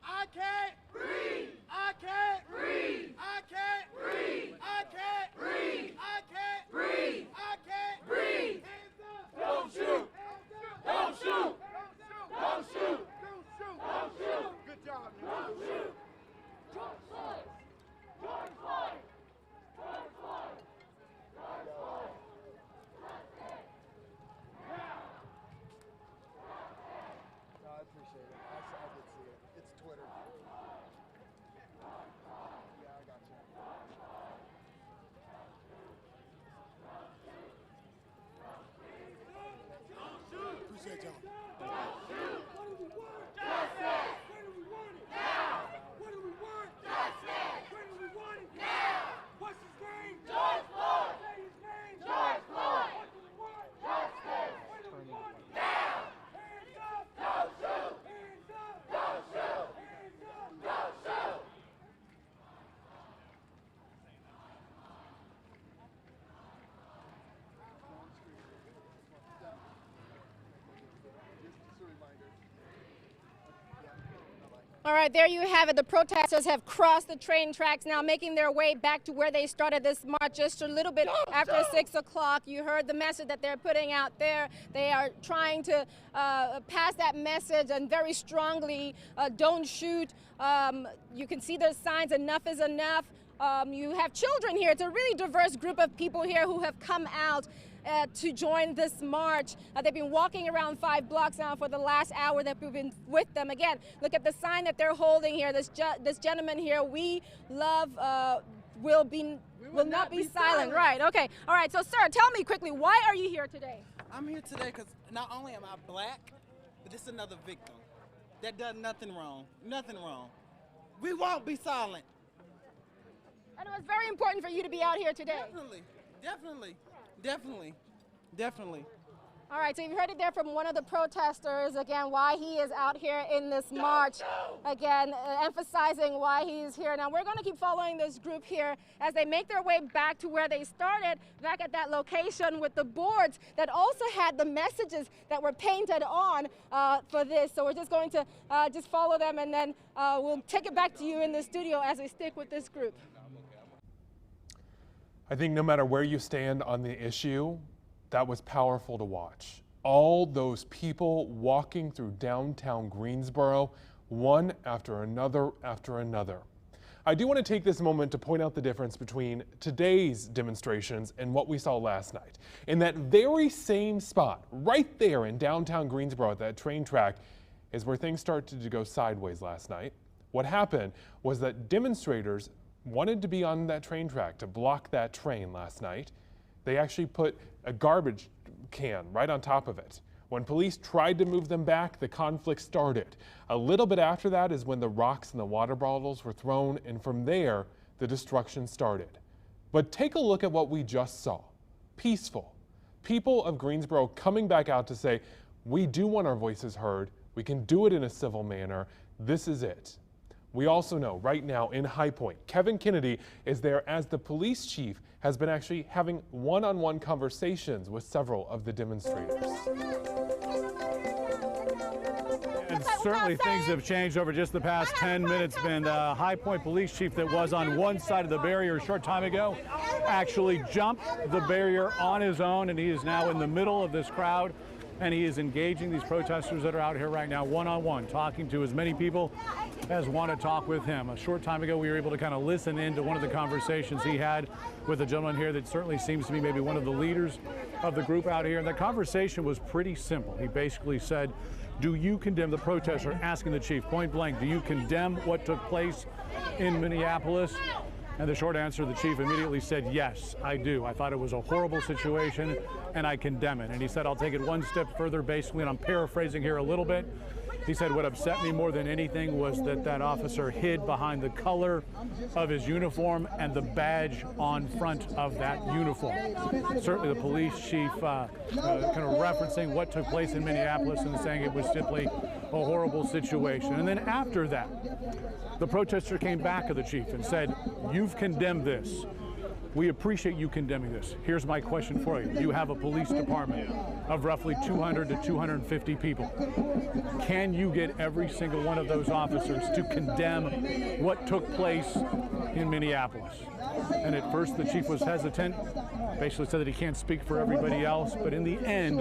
I can't breathe. I can't breathe. I can't breathe. I can't breathe. I can't breathe. I can't breathe. Don't shoot. Don't shoot. Don't shoot. Don't shoot. Good job. Don't shoot. George Floyd. George Floyd. George Floyd. George Floyd. No, I appreciate it. I did see it. It's Twitter. Yeah, I got you. Appreciate y'all. What do we want? Justice. Where do we want it? Now. What do we want? Justice. Where do we want it? Now. What's his name? George Floyd. Say his name. George Floyd. What do we want? Justice. Where do we want it? Now. Hands up. Don't shoot. Hands up. Don't shoot. Hands up. Don't shoot. All right, there you have it. The protesters have crossed the train tracks now, making their way back to where they started this march just a little bit after 6 o'clock. You heard the message that they're putting out there. They are trying to pass that message, and very strongly, don't shoot. You can see their signs, enough is enough. You have children here. It's a really diverse group of people here who have come out to join this march. They've been walking around 5 blocks now for the last hour that we've been with them. Again, look at the sign that they're holding here. This gentleman here, we love will not be silent. Right. Okay. All right. So, sir, tell me quickly, why are you here today? I'm here today because not only am I black, but this is another victim that does nothing wrong. Nothing wrong. We won't be silent. And it was very important for you to be out here today. Definitely. Definitely. Definitely. Definitely. All right, so you've heard it there from one of the protesters, again, why he is out here in this march, again, emphasizing why he's here. Now, we're going to keep following this group here as they make their way back to where they started, back at that location with the boards that also had the messages that were painted on for this. So we're just going to just follow them, and then we'll take it back to you in the studio as we stick with this group. I think no matter where you stand on the issue, that was powerful to watch. All those people walking through downtown Greensboro, one after another after another. I do want to take this moment to point out the difference between today's demonstrations and what we saw last night. In that very same spot, right there in downtown Greensboro at that train track, is where things started to go sideways last night. What happened was that demonstrators wanted to be on that train track to block that train last night. They actually put a garbage can right on top of it. When police tried to move them back, the conflict started. A little bit after that is when the rocks and the water bottles were thrown, and from there, the destruction started. But take a look at what we just saw. Peaceful. People of Greensboro coming back out to say, we do want our voices heard. We can do it in a civil manner. This is it. We also know right now in High Point, Kevin Kennedy is there as the police chief has been actually having one-on-one conversations with several of the demonstrators. And certainly things have changed over just the past 10 minutes. And the High Point police chief that was on one side of the barrier a short time ago actually jumped the barrier on his own, and he is now in the middle of this crowd. And he is engaging these protesters that are out here right now one-on-one, talking to as many people as want to talk with him. A short time ago, we were able to kind of listen in to one of the conversations he had with a gentleman here that certainly seems to be maybe one of the leaders of the group out here. And the conversation was pretty simple. He basically said, do you condemn, the protester asking the chief point blank, do you condemn what took place in Minneapolis? And the short answer, the chief immediately said, yes, I do. I thought it was a horrible situation, and I condemn it. And he said, I'll take it one step further, basically, and I'm paraphrasing here a little bit. He said, what upset me more than anything was that officer hid behind the color of his uniform and the badge on front of that uniform. Certainly the police chief kind of referencing what took place in Minneapolis and saying it was simply a horrible situation. And then after that, the protester came back to the chief and said, you've condemned this. We appreciate you condemning this. Here's my question for you. You have a police department of roughly 200 to 250 people. Can you get every single one of those officers to condemn what took place in Minneapolis? And at first the chief was hesitant, basically said that he can't speak for everybody else, but in the end,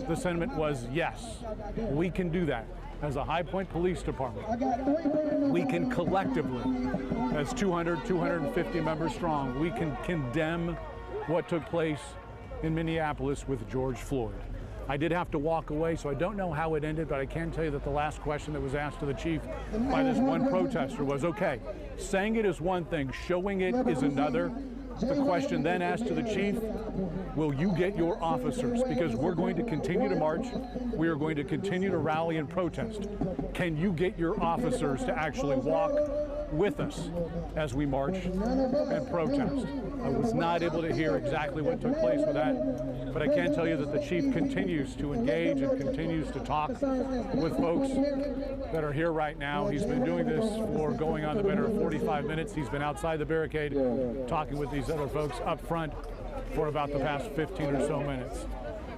the sentiment was yes, we can do that. As a High Point Police Department, we can collectively, as 200, 250 members strong, we can condemn what took place in Minneapolis with George Floyd. I did have to walk away, so I don't know how it ended, but I can tell you that the last question that was asked to the chief by this one protester was, okay, saying it is one thing, showing it is another. The question then asked to the chief, will you get your officers? Because we're going to continue to march. We are going to continue to rally and protest. Can you get your officers to actually walk with us as we march and protest? I was not able to hear exactly what took place with that, but I can tell you that the chief continues to engage and continues to talk with folks that are here right now. He's been doing this for going on the better of 45 minutes. He's been outside the barricade talking with these other folks up front for about the past 15 or so minutes.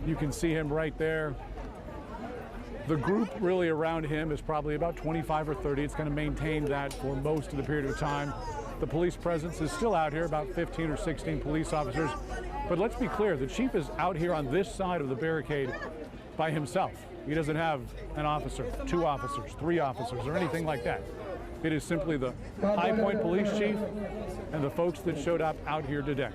You can see him right there. The group really around him is probably about 25 or 30. It's going to maintain that for most of the period of time. The police presence is still out here, about 15 or 16 police officers. But let's be clear, the chief is out here on this side of the barricade by himself. He doesn't have an officer, 2 officers, 3 officers, or anything like that. It is simply the High Point police chief and the folks that showed up out here today.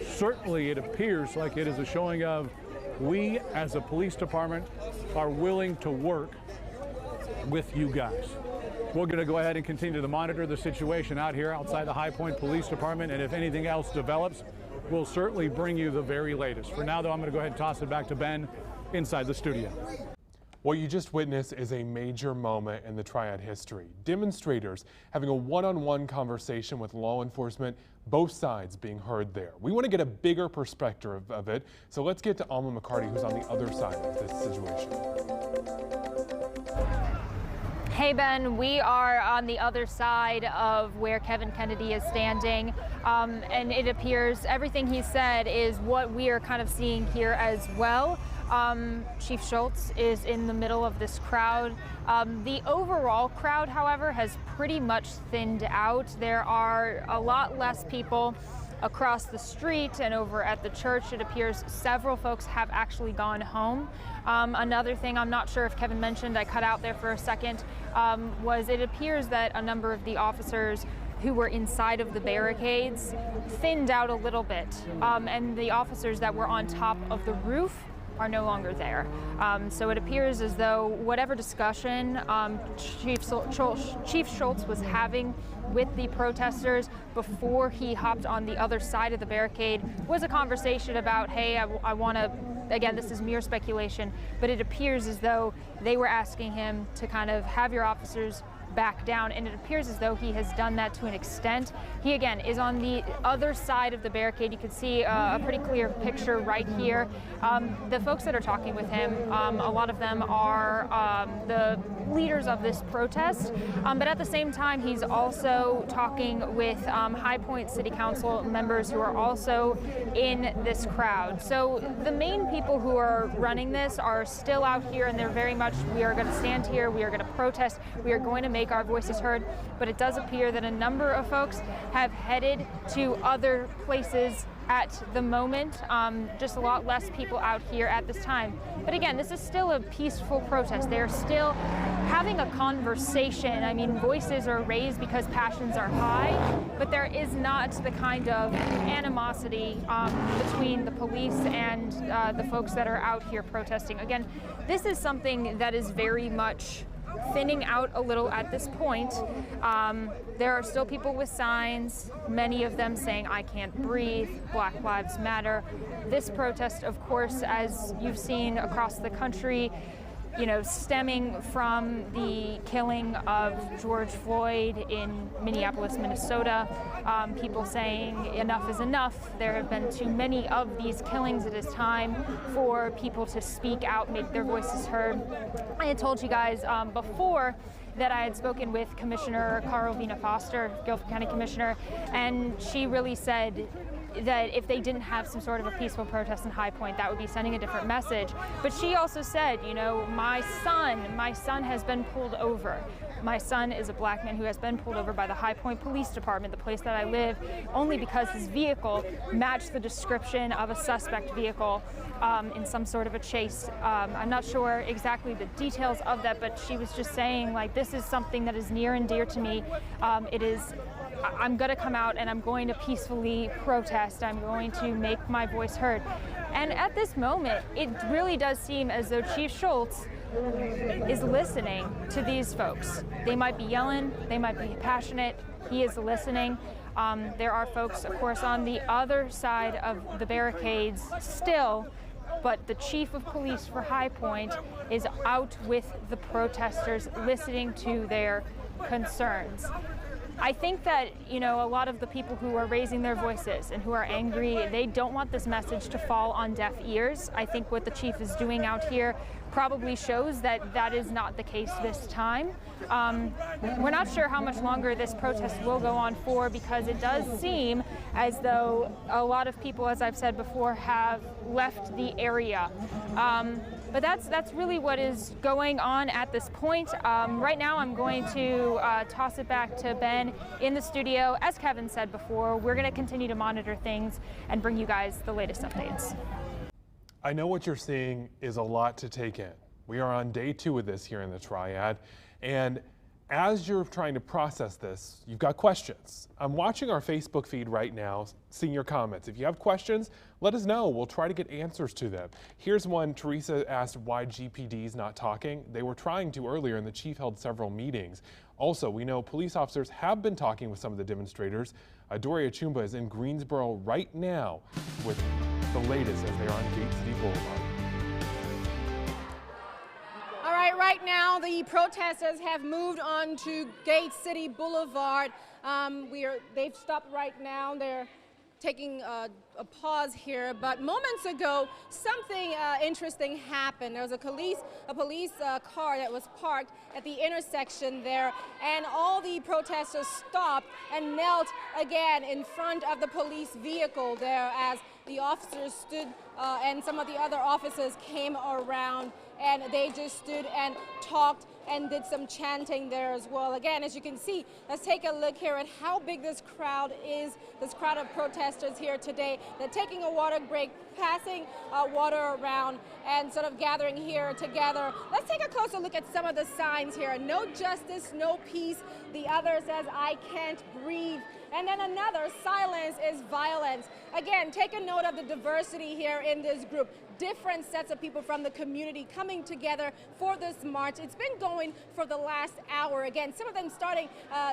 Certainly it appears like it is a showing of we as a police department are willing to work with you guys. We're going to go ahead and continue to monitor the situation out here outside the High Point Police Department, and if anything else develops, we'll certainly bring you the very latest. For now, though, I'm going to go ahead and toss it back to Ben inside the studio. What you just witnessed is a major moment in the Triad history. Demonstrators having a one-on-one conversation with law enforcement, both sides being heard there. We want to get a bigger perspective of it, so let's get to Alma McCarty, who's on the other side of this situation. Hey Ben, we are on the other side of where Kevin Kennedy is standing, and it appears everything he said is what we are kind of seeing here as well. Chief Schultz is in the middle of this crowd. The overall crowd, however, has pretty much thinned out. There are a lot less people across the street and over at the church. It appears several folks have actually gone home. Another thing I'm not sure if Kevin mentioned, I cut out there for a second, was it appears that a number of the officers who were inside of the barricades thinned out a little bit, and the officers that were on top of the roof are no longer there. So it appears as though whatever discussion Chief Schultz was having with the protesters before he hopped on the other side of the barricade was a conversation about, hey, I want to, again, this is mere speculation, but it appears as though they were asking him to kind of have your officers back down, and it appears as though he has done that to an extent. He again is on the other side of the barricade. You can see a pretty clear picture right here. The folks that are talking with him, a lot of them are the leaders of this protest, but at the same time he's also talking with High Point City Council members who are also in this crowd. So the main people who are running this are still out here, and they're very much, we are going to stand here, we are going to protest, we are going to make our voices heard, but it does appear that a number of folks have headed to other places at the moment. Just a lot less people out here at this time. But again, this is still a peaceful protest. They're still having a conversation. I mean, voices are raised because passions are high, but there is not the kind of animosity between the police and the folks that are out here protesting. Again, this is something that is very much thinning out a little at this point. There are still people with signs, many of them saying, I can't breathe, Black Lives Matter. This protest, of course, as you've seen across the country, you know, stemming from the killing of George Floyd in Minneapolis, Minnesota. People saying enough is enough. There have been too many of these killings. It is time for people to speak out, make their voices heard. I had told you guys before that I had spoken with Commissioner Carolina Foster, Guilford County Commissioner, and she really said that if they didn't have some sort of a peaceful protest in High Point, that would be sending a different message. But she also said, you know, my son has been pulled over. My son is a black man who has been pulled over by the High Point Police Department, the place that I live, only because his vehicle matched the description of a suspect vehicle in some sort of a chase. I'm not sure exactly the details of that, but she was just saying, like, this is something that is near and dear to me. I'm going to come out and I'm going to peacefully protest. I'm going to make my voice heard. And at this moment, it really does seem as though Chief Schultz is listening to these folks. They might be yelling, they might be passionate. He is listening. There are folks, of course, on the other side of the barricades still, but the chief of police for High Point is out with the protesters, listening to their concerns. I think that, you know, a lot of the people who are raising their voices and who are angry, they don't want this message to fall on deaf ears. I think what the chief is doing out here probably shows that that is not the case this time. We're not sure how much longer this protest will go on for, because it does seem as though a lot of people, as I've said before, have left the area. But that's really what is going on at this point. Right now, I'm going to toss it back to Ben in the studio. As Kevin said before, we're going to continue to monitor things and bring you guys the latest updates. I know what you're seeing is a lot to take in. We are on day 2 of this here in the Triad, and as you're trying to process this, you've got questions. I'm watching our Facebook feed right now, seeing your comments. If you have questions, let us know. We'll try to get answers to them. Here's one. Teresa asked why GPD is not talking. They were trying to earlier, and the chief held several meetings. Also, we know police officers have been talking with some of the demonstrators. Doria Chumba is in Greensboro right now with the latest as they are on Gate City Boulevard. All right, right now the protesters have moved on to Gate City Boulevard. They've stopped right now. They're taking a pause here, but moments ago something interesting happened. There was a police car that was parked at the intersection there, and all the protesters stopped and knelt again in front of the police vehicle there as the officers stood and some of the other officers came around, and they just stood and talked and did some chanting there as well. Again, as you can see, let's take a look here at how big this crowd is, this crowd of protesters here today. They're taking a water break, passing water around, and sort of gathering here together. Let's take a closer look at some of the signs here. No justice, no peace. The other says, I can't breathe. And then another, silence is violence. Again, take a note of the diversity here in this group. Different sets of people from the community coming together for this march. It's been going for the last hour. Again, some of them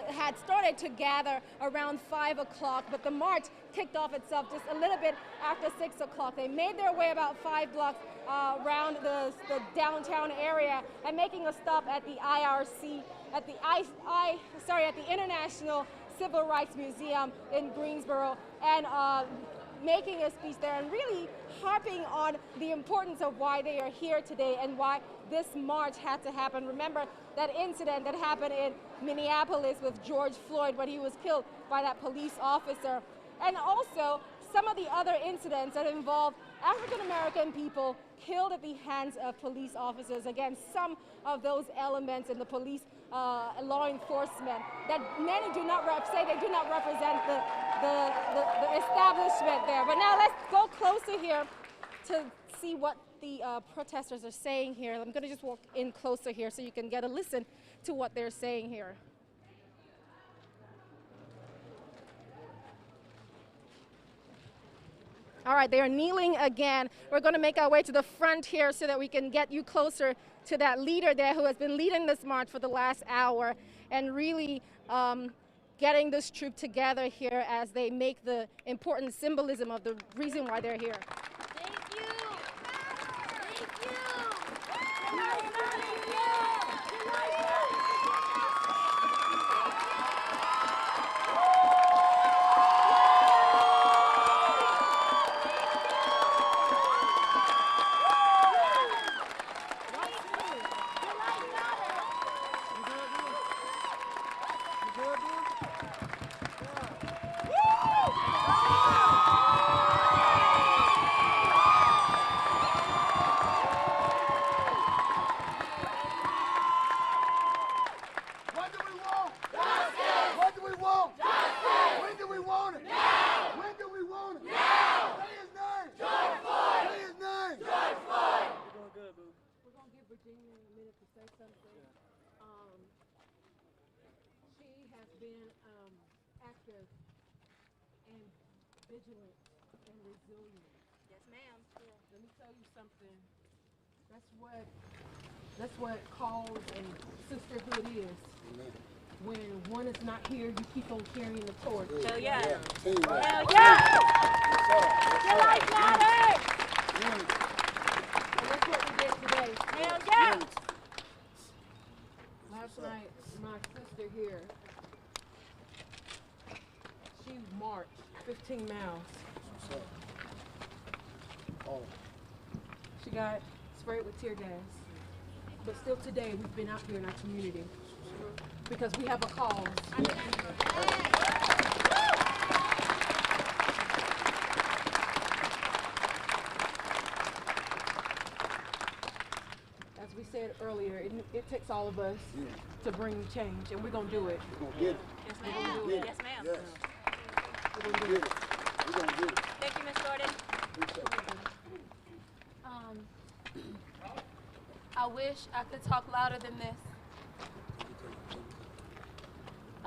had started to gather around 5 o'clock, but the march kicked off itself just a little bit after 6 o'clock. They made their way about 5 blocks around the downtown area and making a stop at the IRC, at the International Civil Rights Museum in Greensboro, and making a speech there and really harping on the importance of why they are here today and why this march had to happen. Remember that incident that happened in Minneapolis with George Floyd when he was killed by that police officer, and also some of the other incidents that involve African American people killed at the hands of police officers. Again, some of those elements in the police law enforcement that many do not say they do not represent the establishment there. But now let's go closer here to see what the protesters are saying here. I'm going to just walk in closer here so you can get a listen to what they're saying here. All right, they are kneeling again. We're going to make our way to the front here so that we can get you closer to that leader there who has been leading this march for the last hour and really getting this troop together here as they make the important symbolism of the reason why they're here. Thank you. Thank you. Active and vigilant and resilient. Yes, ma'am. Yeah. Let me tell you something. That's what cause and sisterhood is. Amen. When one is not here, you keep on carrying the torch. Hell yeah. Hell yeah. Your life matters. And that's what we did today. Hell yeah. Last night, my sister here, she marched 15 miles. She got sprayed with tear gas. But still today, we've been out here in our community because we have a cause. As we said earlier, it takes all of us to bring change, and we're going to do it. We're going to get it. Yes, ma'am. Yes, ma'am. Yes. We're going to get it. We're going to get it. Thank you, Ms. Jordan. I wish I could talk louder than this.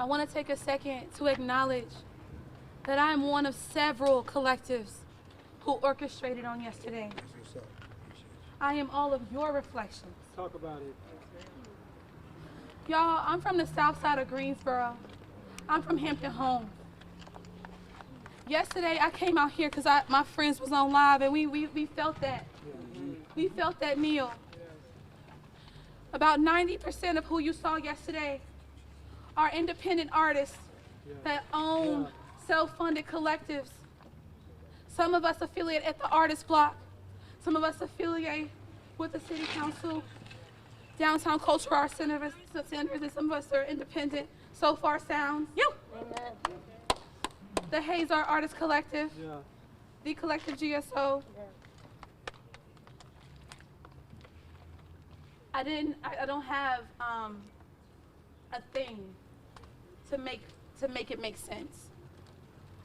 I want to take a second to acknowledge that I am one of several collectives who orchestrated on yesterday. I am all of your reflections. Talk about it. Y'all, I'm from the south side of Greensboro. I'm from Hampton Homes. Yesterday, I came out here because my friends was on live, and we felt that. We felt that kneel. About 90% of who you saw yesterday are independent artists that own self-funded collectives. Some of us affiliate at the Artist Block. Some of us affiliate with the City Council, Downtown Cultural Arts Centers, and some of us are independent. So Far Sounds. Amen. The Hayes Art Artist Collective. Yeah. The Collective GSO. I don't have a thing to make it make sense.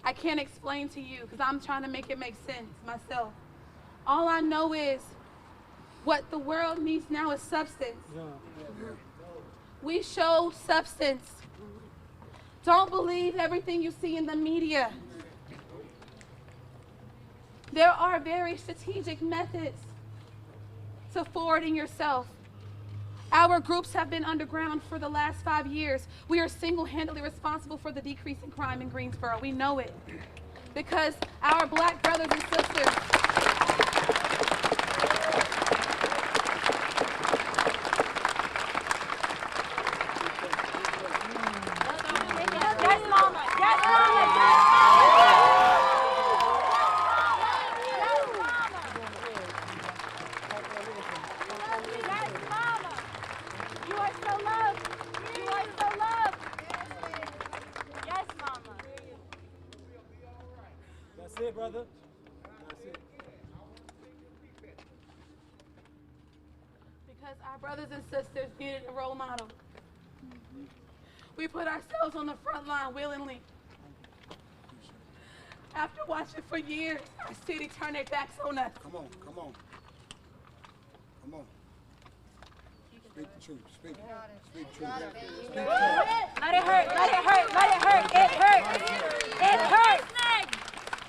I can't explain to you because I'm trying to make it make sense myself. All I know is what the world needs now is substance. Yeah. We show substance. Don't believe everything you see in the media. There are very strategic methods to forwarding yourself. Our groups have been underground for the last 5 years. We are single-handedly responsible for the decrease in crime in Greensboro. We know it because our black brothers and sisters Yes, mama. Yes, mama. You are so loved. You are so loved. Yes, mama. That's it, brother. That's it. because our brothers and sisters needed a role model. We put ourselves on the front line willingly. After watching for years, our city turn their backs on us. Come on, come on. Come on. Speak the truth. Speak it. Speak the truth. Speak the truth. Let it hurt. Let it hurt. Let it hurt. It hurts. It hurts.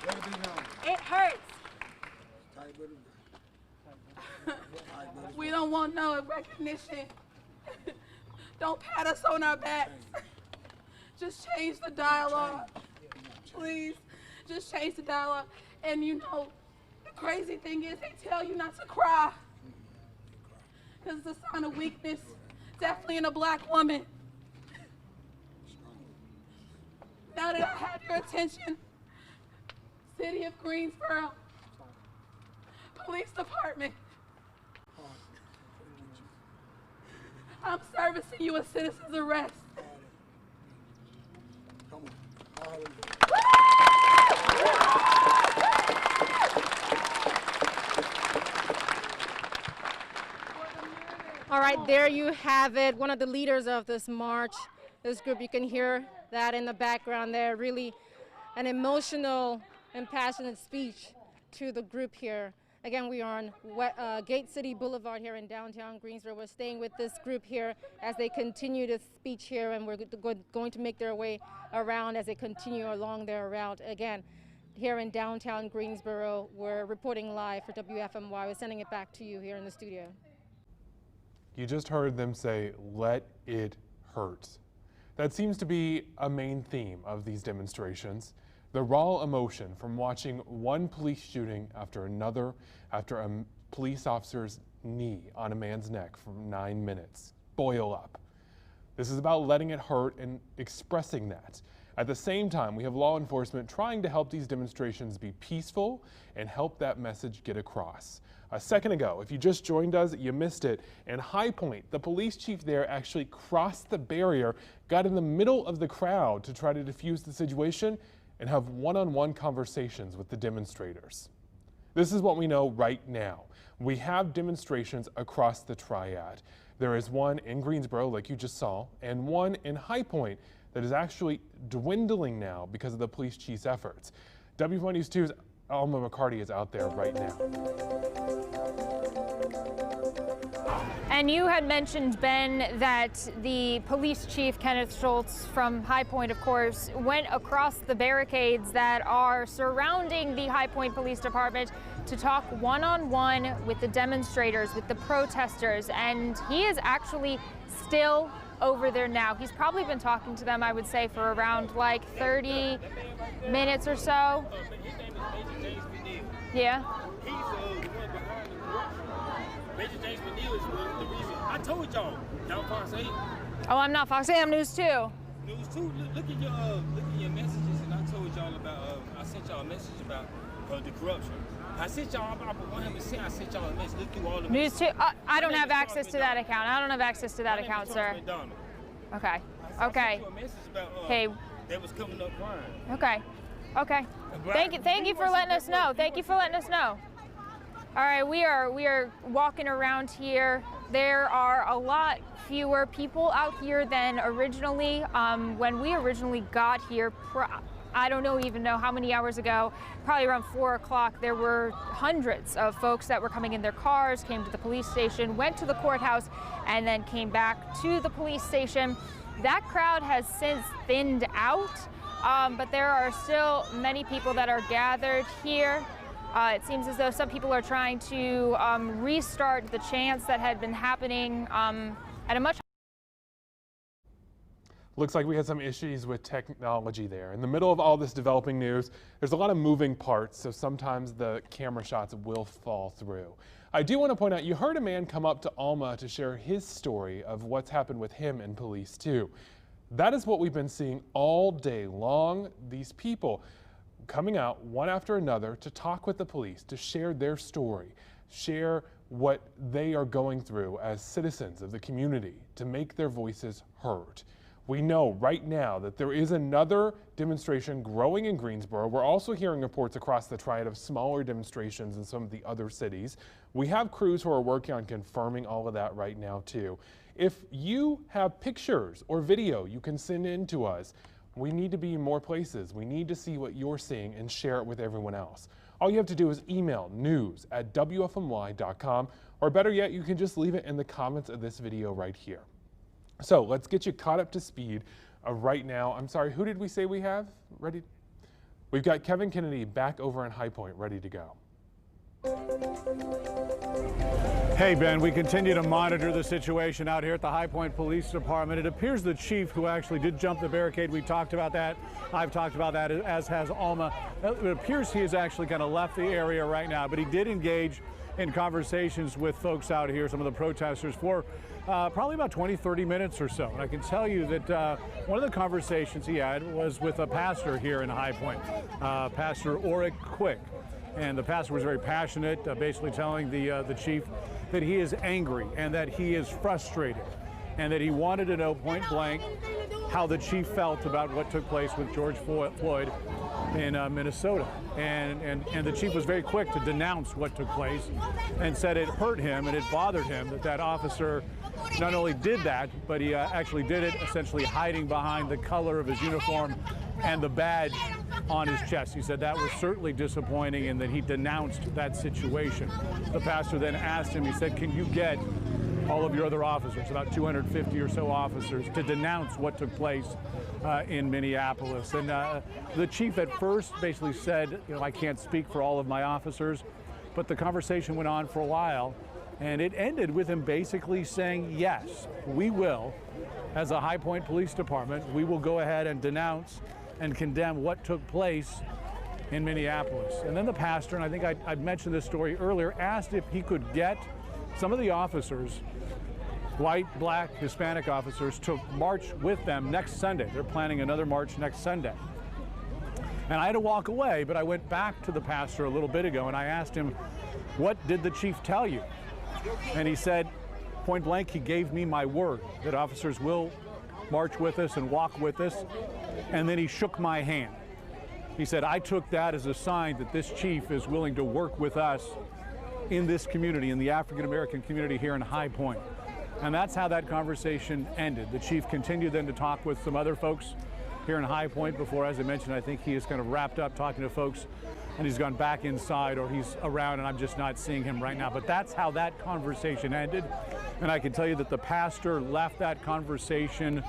Let it be known. It hurts. Tight with it. We don't want no recognition. Don't pat us on our backs. Just change the dialogue. Please, just change the dialogue. And you know, the crazy thing is they tell you not to cry. Because it's a sign of weakness, definitely in a black woman. Now that I have your attention, City of Greensboro, Police Department, I'm servicing you a citizen's arrest. Come on. Hallelujah. All right, there you have it. One of the leaders of this march, this group, you can hear that in the background there. Really an emotional and passionate speech to the group here. Again, we are on Gate City Boulevard here in downtown Greensboro. We're staying with this group here as they continue to speech here, and we're going to make their way around as they continue along their route. Again, here in downtown Greensboro, we're reporting live for WFMY. We're sending it back to you here in the studio. You just heard them say, "Let it hurt." That seems to be a main theme of these demonstrations. The raw emotion from watching one police shooting after another, after a police officer's knee on a man's neck for 9 minutes, boil up. This is about letting it hurt and expressing that. At the same time, we have law enforcement trying to help these demonstrations be peaceful and help that message get across. A second ago, if you just joined us, you missed it. In High Point, the police chief there actually crossed the barrier, got in the middle of the crowd to try to defuse the situation and have one-on-one conversations with the demonstrators. This is what we know right now. We have demonstrations across the Triad. There is one in Greensboro, like you just saw, and one in High Point that is actually dwindling now because of the police chief's efforts. WFMY News 2's Alma McCarty is out there right now. And you had mentioned, Ben, that the police chief, Kenneth Schultz from High Point, of course, went across the barricades that are surrounding the High Point Police Department to talk one-on-one with the demonstrators, with the protesters, and he is actually still over there now. He's probably been talking to them, I would say, for around like 30 minutes or so. Yeah. I told y'all, Fox 8. Oh, I'm not Fox 8, I'm News 2. News 2, look at your messages, and I told y'all about, I sent y'all a message about the corruption. I sent y'all about 100%, I sent y'all a message, look through all the News 2, I don't have access to that account. I don't have access to that account, sir. Okay, okay. I sent you a message about, hey. That was coming up crying. Okay, okay. Thank you for letting us know. Thank you for letting us know. All right, we are walking around here. There are a lot fewer people out here than originally. When we originally got here, I don't even know how many hours ago, probably around 4 o'clock, there were hundreds of folks that were coming in their cars, came to the police station, went to the courthouse, and then came back to the police station. That crowd has since thinned out, but there are still many people that are gathered here. It seems as though some people are trying to restart the chants that had been happening at a much. Looks like we had some issues with technology there. In the middle of all this developing news, there's a lot of moving parts, so sometimes the camera shots will fall through. I do want to point out, you heard a man come up to Alma to share his story of what's happened with him and police too. That is what we've been seeing all day long. These people coming out one after another to talk with the police, to share their story, share what they are going through as citizens of the community, to make their voices heard. We know right now that there is another demonstration growing in Greensboro. We're also hearing reports across the Triad of smaller demonstrations in some of the other cities. We have crews who are working on confirming all of that right now too. If you have pictures or video you can send in to us, we need to be in more places. We need to see what you're seeing and share it with everyone else. All you have to do is email news@wfmy.com, or better yet, you can just leave it in the comments of this video right here. So let's get you caught up to speed right now. I'm sorry, who did we say we have ready? We've got Kevin Kennedy back over in High Point ready to go. Hey, Ben, we continue to monitor the situation out here at the High Point Police Department. It appears the chief, who actually did jump the barricade, we talked about that. I've talked about that, as has Alma. It appears he has actually kind of left the area right now, but he did engage in conversations with folks out here, some of the protesters, for probably about 20-30 minutes or so. And I can tell you that one of the conversations he had was with a pastor here in High Point, Pastor Oric Quick. And the pastor was very passionate, basically telling the chief that he is angry and that he is frustrated and that he wanted to know point blank how the chief felt about what took place with George Floyd in Minnesota. And the chief was very quick to denounce what took place and said it hurt him and it bothered him that that officer not only did that, but he actually did it essentially hiding behind the color of his uniform and the badge on his chest. He said that was certainly disappointing and that he denounced that situation. The pastor then asked him, he said, can you get all of your other officers, about 250 or so officers, to denounce what took place in Minneapolis? And the chief at first basically said, you know, I can't speak for all of my officers, but the conversation went on for a while, and it ended with him basically saying, yes, we will, as a High Point Police Department, we will go ahead and denounce and condemn what took place in Minneapolis. And then the pastor, and I think I mentioned this story earlier, asked if he could get some of the officers, white, black, Hispanic officers, to march with them next Sunday. They're planning another march next Sunday. And I had to walk away, but I went back to the pastor a little bit ago and I asked him, what did the chief tell you? And he said, point blank, he gave me my word that officers will march with us and walk with us. And then he shook my hand. He said, I took that as a sign that this chief is willing to work with us in this community, in the African-American community here in High Point. And that's how that conversation ended. The chief continued then to talk with some other folks here in High Point before, as I mentioned, I think he is kind of wrapped up talking to folks and he's gone back inside, or he's around and I'm just not seeing him right now. But that's how that conversation ended. And I can tell you that the pastor left that conversation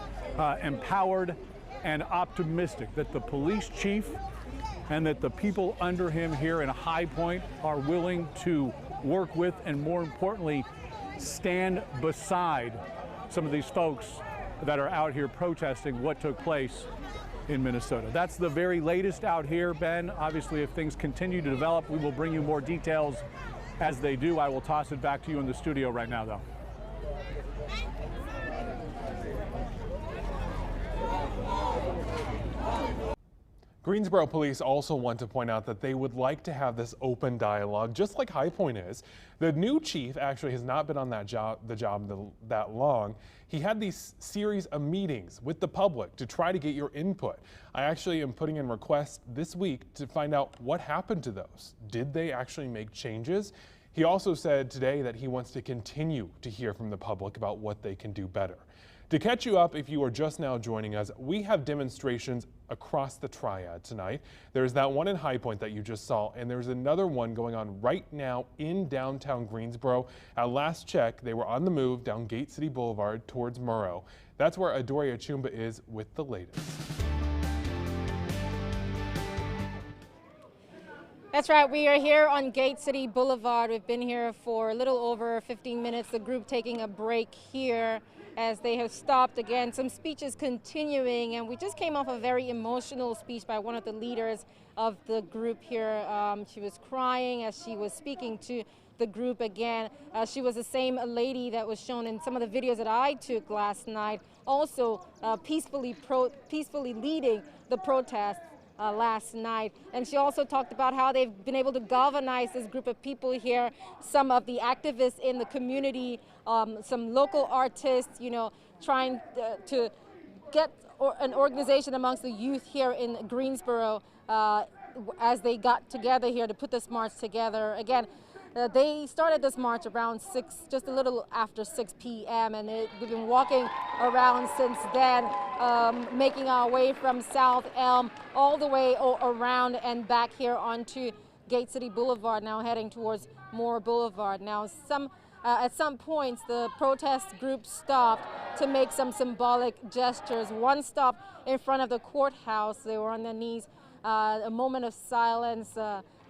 empowered and optimistic that the police chief and that the people under him here in High Point are willing to work with and, more importantly, stand beside some of these folks that are out here protesting what took place in Minnesota. That's the very latest out here, Ben. Obviously, if things continue to develop, we will bring you more details as they do. I will toss it back to you in the studio right now, though. Greensboro police also want to point out that they would like to have this open dialogue, just like High Point is. The new chief actually has not been on the job that long. He had these series of meetings with the public to try to get your input. I actually am putting in requests this week to find out what happened to those. Did they actually make changes? He also said today that he wants to continue to hear from the public about what they can do better. To catch you up, if you are just now joining us, we have demonstrations across the Triad tonight. There's that one in High Point that you just saw, and there's another one going on right now in downtown Greensboro. At last check, they were on the move down Gate City Boulevard towards Murrow. That's where Adoria Chumba is with the latest. That's right, we are here on Gate City Boulevard. We've been here for a little over 15 minutes, the group taking a break here as they have stopped again. Some speeches continuing, and we just came off a very emotional speech by one of the leaders of the group here. She was crying as she was speaking to the group again. She was the same lady that was shown in some of the videos that I took last night, also peacefully leading the protest last night. And she also talked about how they've been able to galvanize this group of people here, some of the activists in the community, some local artists, you know, trying to get an organization amongst the youth here in Greensboro as they got together here to put this march together. Again, they started this march around just a little after 6 p.m. and we've been walking around since then, making our way from South Elm all the way around and back here onto Gate City Boulevard, now heading towards Moore Boulevard. Now, at some points, the protest group stopped to make some symbolic gestures. One stopped in front of the courthouse. They were on their knees, a moment of silence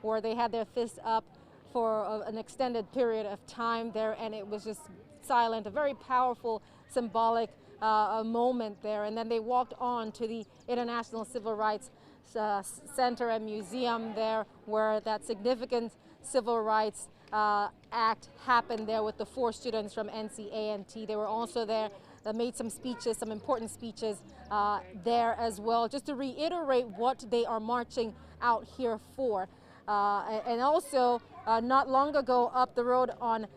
where they had their fists up for an extended period of time there, and it was just silent, a very powerful symbolic moment there. And then they walked on to the International Civil Rights Center and Museum there, where that significant civil rights act happened there with the 4 students from NCA&T. They were also there. They made some speeches, some important speeches there as well, just to reiterate what they are marching out here for. And also, not long ago, up the road on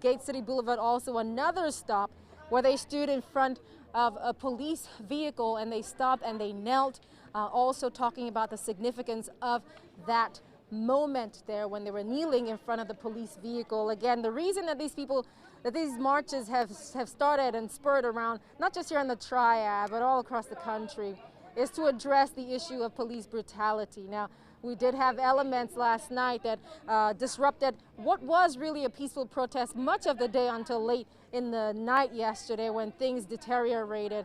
Gate City Boulevard, also another stop where they stood in front of a police vehicle and they stopped and they knelt, also talking about the significance of that moment there when they were kneeling in front of the police vehicle. Again, the reason that these marches have started and spurred around, not just here in the Triad, but all across the country, is to address the issue of police brutality. Now, we did have elements last night that disrupted what was really a peaceful protest much of the day until late in the night yesterday when things deteriorated.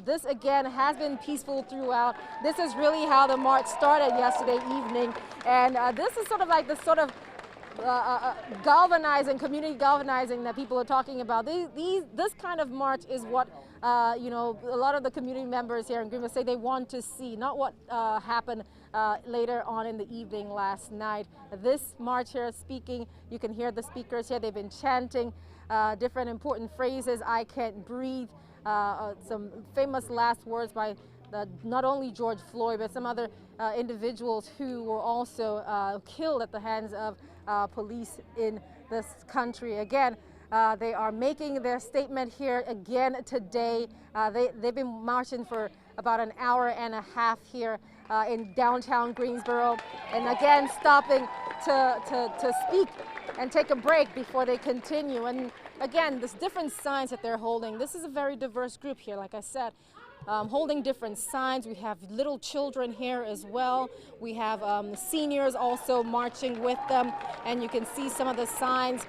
This again has been peaceful throughout. This is really how the march started yesterday evening, and this is sort of like the sort of galvanizing, community galvanizing that people are talking about. This kind of march is what you know, a lot of the community members here in Greenville say they want to see, not what happened later on in the evening last night. This march here is speaking. You can hear the speakers here. They've been chanting different important phrases. I can't breathe. Some famous last words by not only George Floyd, but some other individuals who were also killed at the hands of police in this country. Again, they are making their statement here again today. They've been marching for about an hour and a half here in downtown Greensboro, and again stopping to speak and take a break before they continue. And again, there's different signs that they're holding. This is a very diverse group here, like I said. Holding different signs. We have little children here as well. We have seniors also marching with them, and you can see some of the signs,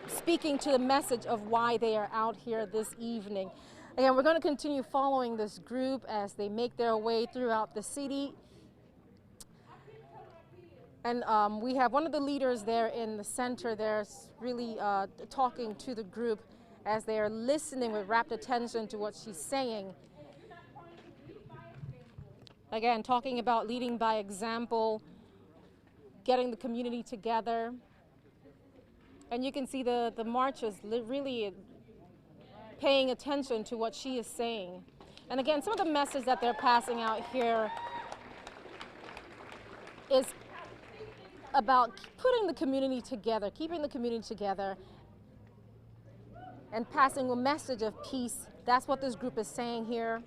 speaking to the message of why they are out here this evening. Again, we're going to continue following this group as they make their way throughout the city. And we have one of the leaders there in the center there really talking to the group as they are listening with rapt attention to what she's saying. Again, talking about leading by example, getting the community together. And you can see the marchers really paying attention to what she is saying. And again, some of the message that they're passing out here is about putting the community together, keeping the community together, and passing a message of peace. That's what this group is saying here.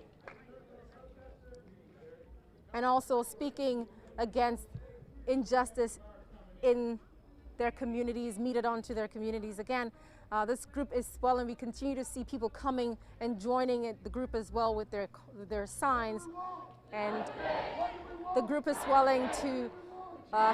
And also speaking against injustice in their communities, meted onto their communities. Again, this group is swelling. We continue to see people coming and joining the group as well with their signs. And the group is swelling to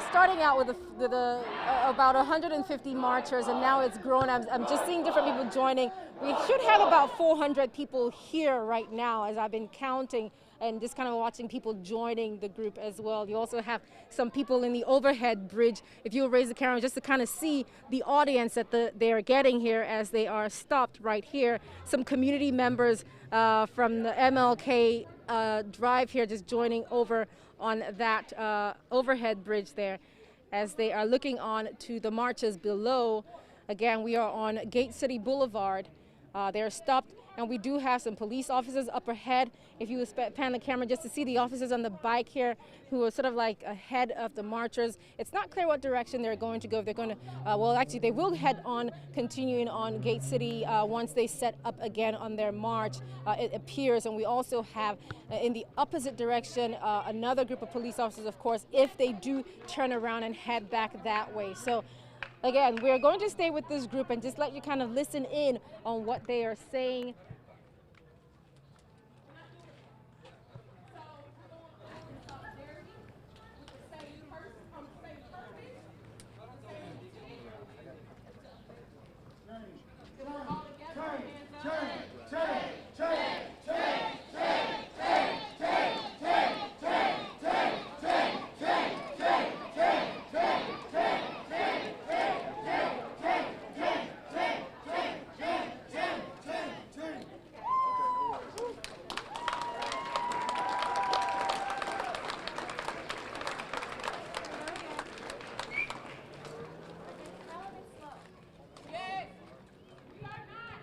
starting out with about 150 marchers, and now it's grown. I'm just seeing different people joining. We should have about 400 people here right now as I've been counting and just kind of watching people joining the group as well. You also have some people in the overhead bridge. If you'll raise the camera just to kind of see the audience that they are getting here as they are stopped right here. Some community members from the MLK Drive here just joining over on that overhead bridge there as they are looking on to the marches below. Again, we are on Gate City Boulevard. They are stopped, and we do have some police officers up ahead. If you would pan the camera just to see the officers on the bike here who are sort of like ahead of the marchers. It's not clear what direction they're going to go. They're going to, well, actually, they will head on, continuing on Gate City once they set up again on their march, it appears. And we also have in the opposite direction another group of police officers, of course, if they do turn around and head back that way. So again, we're going to stay with this group and just let you kind of listen in on what they are saying.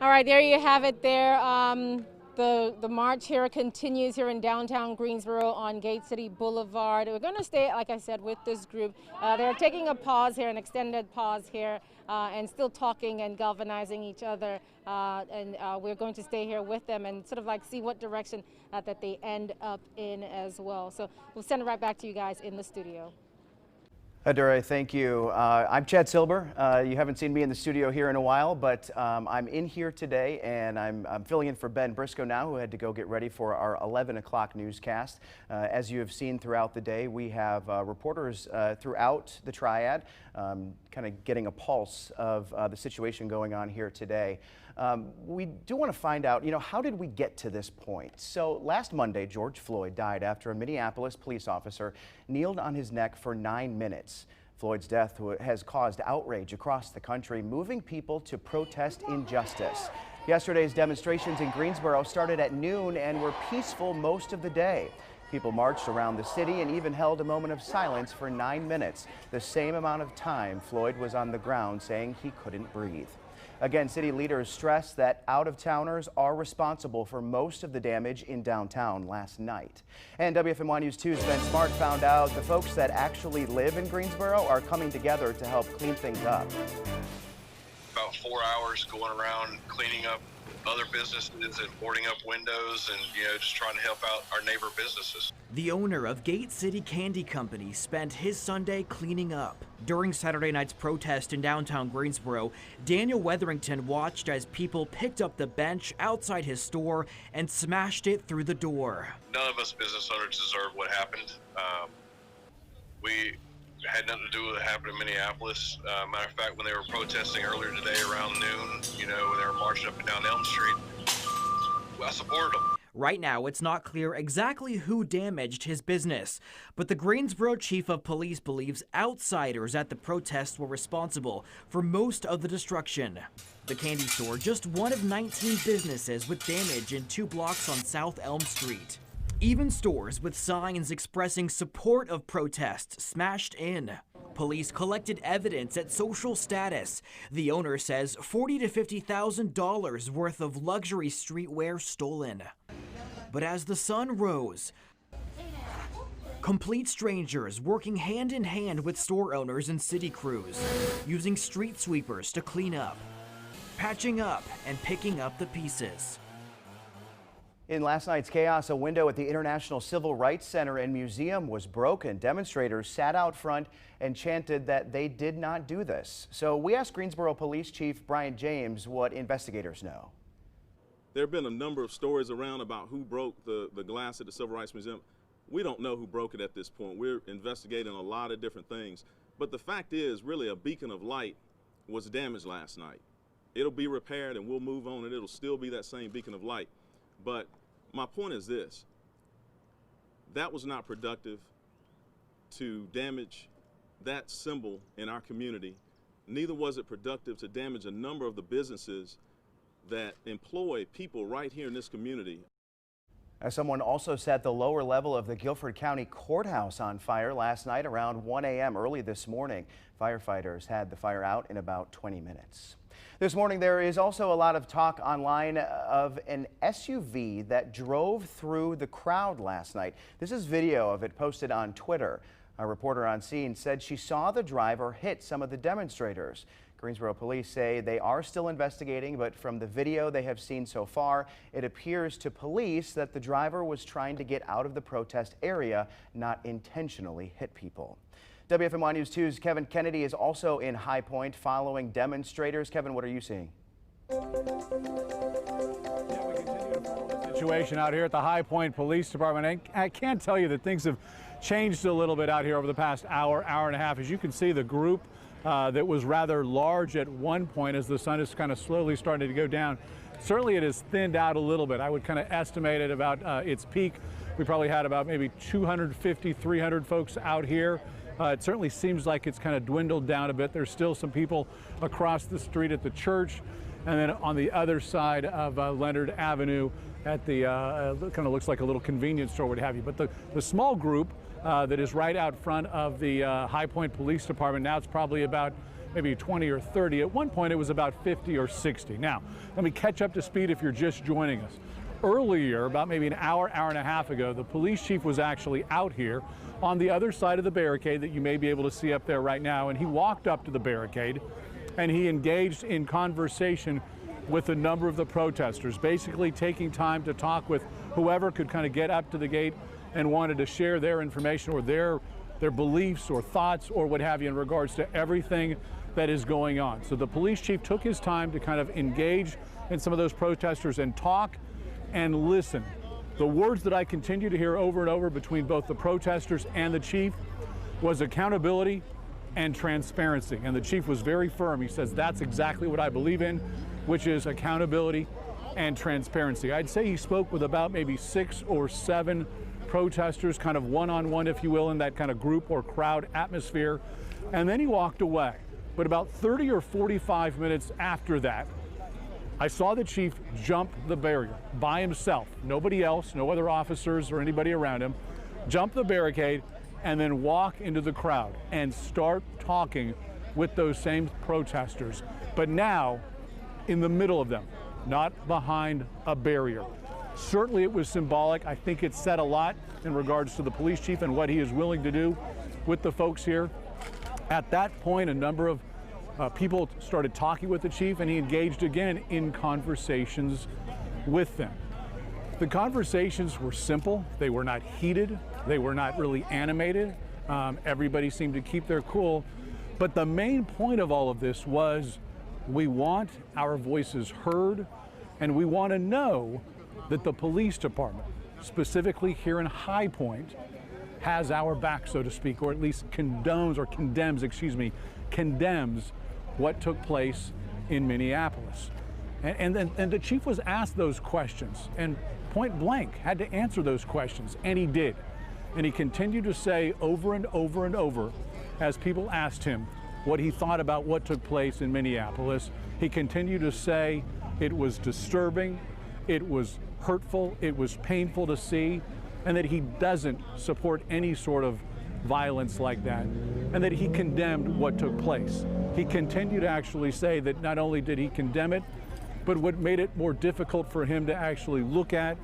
All right, there you have it there. The march here continues here in downtown Greensboro on Gate City Boulevard. We're going to stay, like I said, with this group. They're taking a pause here, an extended pause here, and still talking and galvanizing each other. And we're going to stay here with them and sort of like see what direction that they end up in as well. So we'll send it right back to you guys in the studio. Adura, thank you. I'm Chad Silber. You haven't seen me in the studio here in a while, but I'm in here today, and I'm filling in for Ben Briscoe now, who had to go get ready for our 11 o'clock newscast. As you have seen throughout the day, we have reporters throughout the Triad kind of getting a pulse of the situation going on here today. We do want to find out, how did we get to this point? So last Monday, George Floyd died after a Minneapolis police officer kneeled on his neck for 9 minutes. Floyd's death has caused outrage across the country, moving people to protest injustice. Yesterday's demonstrations in Greensboro started at noon and were peaceful most of the day. People marched around the city and even held a moment of silence for 9 minutes, the same amount of time Floyd was on the ground saying he couldn't breathe. Again, city leaders stressed that out-of-towners are responsible for most of the damage in downtown last night. And WFMY News 2's Ben Smart found out the folks that actually live in Greensboro are coming together to help clean things up. about 4 hours going around cleaning up other businesses and boarding up windows and, just trying to help out our neighbor businesses. The owner of Gate City Candy Company spent his Sunday cleaning up. During Saturday night's protest in downtown Greensboro, Daniel Wetherington watched as people picked up the bench outside his store and smashed it through the door. None of us business owners deserve what happened. We had nothing to do with what happened in Minneapolis. Matter of fact, when they were protesting earlier today around noon, when they were marching up and down Elm Street, I supported them. Right now, it's not clear exactly who damaged his business, but the Greensboro chief of police believes outsiders at the protest were responsible for most of the destruction. The candy store, just one of 19 businesses with damage in 2 blocks on South Elm Street. Even stores with signs expressing support of protests smashed in. Police collected evidence at Social Status. The owner says $40,000 to $50,000 worth of luxury streetwear stolen. But as the sun rose, complete strangers working hand in hand with store owners and city crews, using street sweepers to clean up, patching up and picking up the pieces. In last night's chaos, a window at the International Civil Rights Center and Museum was broken. Demonstrators sat out front and chanted that they did not do this. So we asked Greensboro Police Chief Brian James what investigators know. There have been a number of stories around about who broke the glass at the Civil Rights Museum. We don't know who broke it at this point. We're investigating a lot of different things. But the fact is, really, a beacon of light was damaged last night. It'll be repaired and we'll move on and it'll still be that same beacon of light. But my point is this: that was not productive to damage that symbol in our community. Neither was it productive to damage a number of the businesses that employ people right here in this community. As someone also set the lower level of the Guilford County Courthouse on fire last night around 1 a.m. early this morning. Firefighters had the fire out in about 20 minutes. This morning, there is also a lot of talk online of an SUV that drove through the crowd last night. This is video of it posted on Twitter. A reporter on scene said she saw the driver hit some of the demonstrators. Greensboro police say they are still investigating, but from the video they have seen so far, it appears to police that the driver was trying to get out of the protest area, not intentionally hit people. WFMY News 2's Kevin Kennedy is also in High Point following demonstrators. Kevin, what are you seeing? Yeah, we continue to follow the situation out here at the High Point Police Department. And I can't tell you that things have changed a little bit out here over the past hour, hour and a half. As you can see, the group that was rather large at one point as the sun is kind of slowly starting to go down. Certainly it has thinned out a little bit. I would kind of estimate it about its peak. We probably had about maybe 250, 300 folks out here. It certainly seems like it's kind of dwindled down a bit. There's still some people across the street at the church, and then on the other side of Leonard Avenue at the kind of looks like a little convenience store, what have you. But the small group that is right out front of the High Point Police Department, now it's probably about maybe 20 or 30. At one point it was about 50 or 60. Now, let me catch up to speed if you're just joining us. Earlier, about maybe an hour, hour and a half ago, the police chief was actually out here on the other side of the barricade that you may be able to see up there right now, and he walked up to the barricade and he engaged in conversation with a number of the protesters, basically taking time to talk with whoever could kind of get up to the gate and wanted to share their information or their beliefs or thoughts or what have you in regards to everything that is going on. So the police chief took his time to kind of engage in some of those protesters and talk and listen. The words that I continue to hear over and over between both the protesters and the chief was accountability and transparency. And the chief was very firm. He says, that's exactly what I believe in, which is accountability and transparency. I'd say he spoke with about maybe 6 or 7 protesters, kind of one-on-one, if you will, in that kind of group or crowd atmosphere. And then he walked away. But about 30 or 45 minutes after that, I saw the chief jump the barrier by himself, nobody else, no other officers or anybody around him, jump the barricade and then walk into the crowd and start talking with those same protesters, but now in the middle of them, not behind a barrier. Certainly it was symbolic. I think it said a lot in regards to the police chief and what he is willing to do with the folks here. At that point, a number of people started talking with the chief, and he engaged again in conversations with them. The conversations were simple. They were not heated. They were not really animated. Everybody seemed to keep their cool. But the main point of all of this was we want our voices heard, and we want to know that the police department, specifically here in High Point, has our back, so to speak, or at least condemns what took place in Minneapolis. And the chief was asked those questions, and point blank had to answer those questions, and he did. And he continued to say over and over and over, as people asked him what he thought about what took place in Minneapolis, he continued to say it was disturbing, it was hurtful, it was painful to see, and that he doesn't support any sort of violence like that, and that he condemned what took place. He continued to actually say that not only did he condemn it, but what made it more difficult for him to actually look at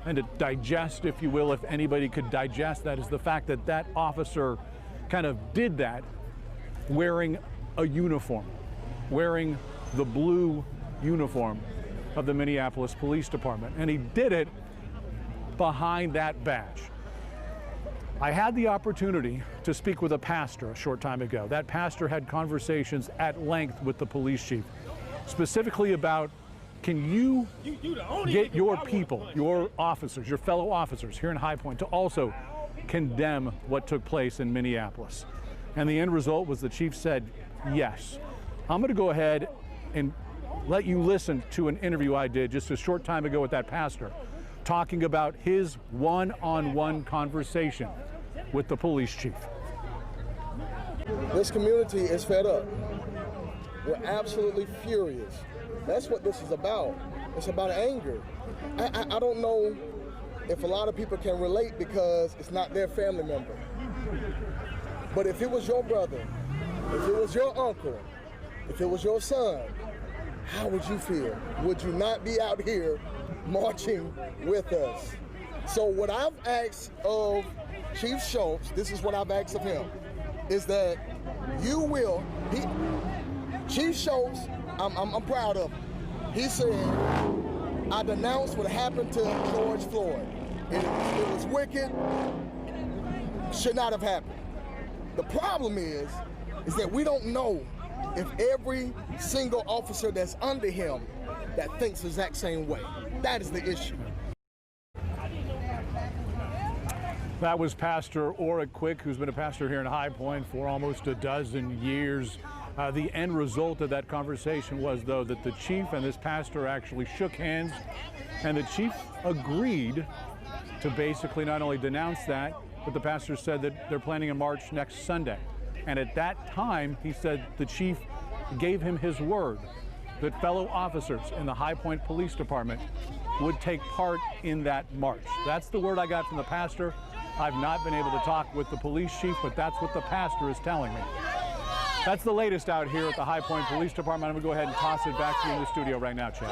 and to digest, if you will, if anybody could digest that, is the fact that that officer kind of did that wearing a uniform, wearing the blue uniform of the Minneapolis Police Department. And he did it behind that badge. I had the opportunity to speak with a pastor a short time ago. That pastor had conversations at length with the police chief, specifically about, can you get your people, your officers, your fellow officers here in High Point to also condemn what took place in Minneapolis? And the end result was the chief said, yes. I'm going to go ahead and let you listen to an interview I did just a short time ago with that pastor, talking about his one-on-one conversation with the police chief. This community is fed up. We're absolutely furious. That's what this is about. It's about anger. I don't know if a lot of people can relate because it's not their family member. But if it was your brother, if it was your uncle, if it was your son, how would you feel? Would you not be out here marching with us? So what I've asked of Chief Schultz, this is what I've asked of him, is that you will, Chief Schultz, I'm proud of him. He said, I denounce what happened to George Floyd. It was wicked, should not have happened. The problem is that we don't know if every single officer that's under him that thinks the exact same way. That is the issue. That was Pastor Oric Quick, who's been a pastor here in High Point for almost a dozen years. The end result of that conversation was, though, that the chief and this pastor actually shook hands, and the chief agreed to basically not only denounce that, but the pastor said that they're planning a march next Sunday. And at that time, he said the chief gave him his word that fellow officers in the High Point Police Department would take part in that march. That's the word I got from the pastor. I've not been able to talk with the police chief, but that's what the pastor is telling me. That's the latest out here at the High Point Police Department. I'm going to go ahead and toss it back to you in the studio right now, Chad.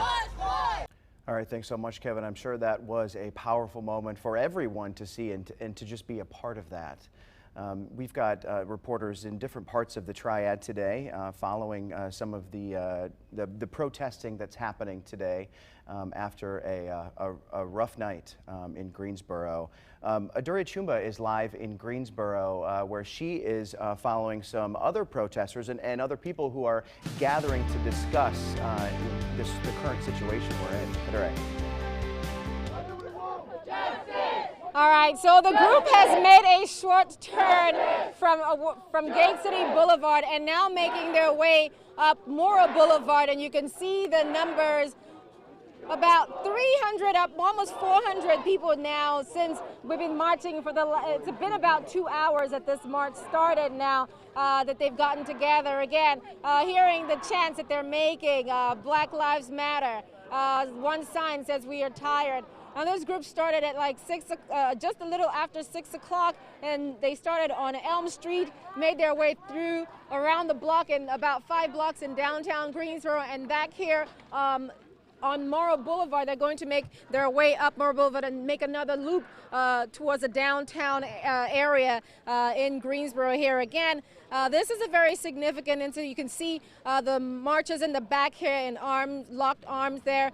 All right, thanks so much, Kevin. I'm sure that was a powerful moment for everyone to see and to just be a part of that. We've got reporters in different parts of the Triad today following some of the protesting that's happening today after a rough night in Greensboro. Aduria Chumba is live in Greensboro where she is following some other protesters and other people who are gathering to discuss the current situation we're in. Aduria. All right, so the group has made a short turn from Gate City Boulevard and now making their way up Mora Boulevard, and you can see the numbers. About 300 up, almost 400 people now since we've been marching for it's been about 2 hours that this march started now that they've gotten together again, hearing the chants that they're making, Black Lives Matter. One sign says we are tired. Now this group started at like just a little after 6 o'clock, and they started on Elm Street, made their way through around the block and about 5 blocks in downtown Greensboro and back here on Morrow Boulevard. They're going to make their way up Morrow Boulevard and make another loop towards the downtown area in Greensboro here. Again, this is a very significant incident. You can see the marchers in the back here in arms, locked arms there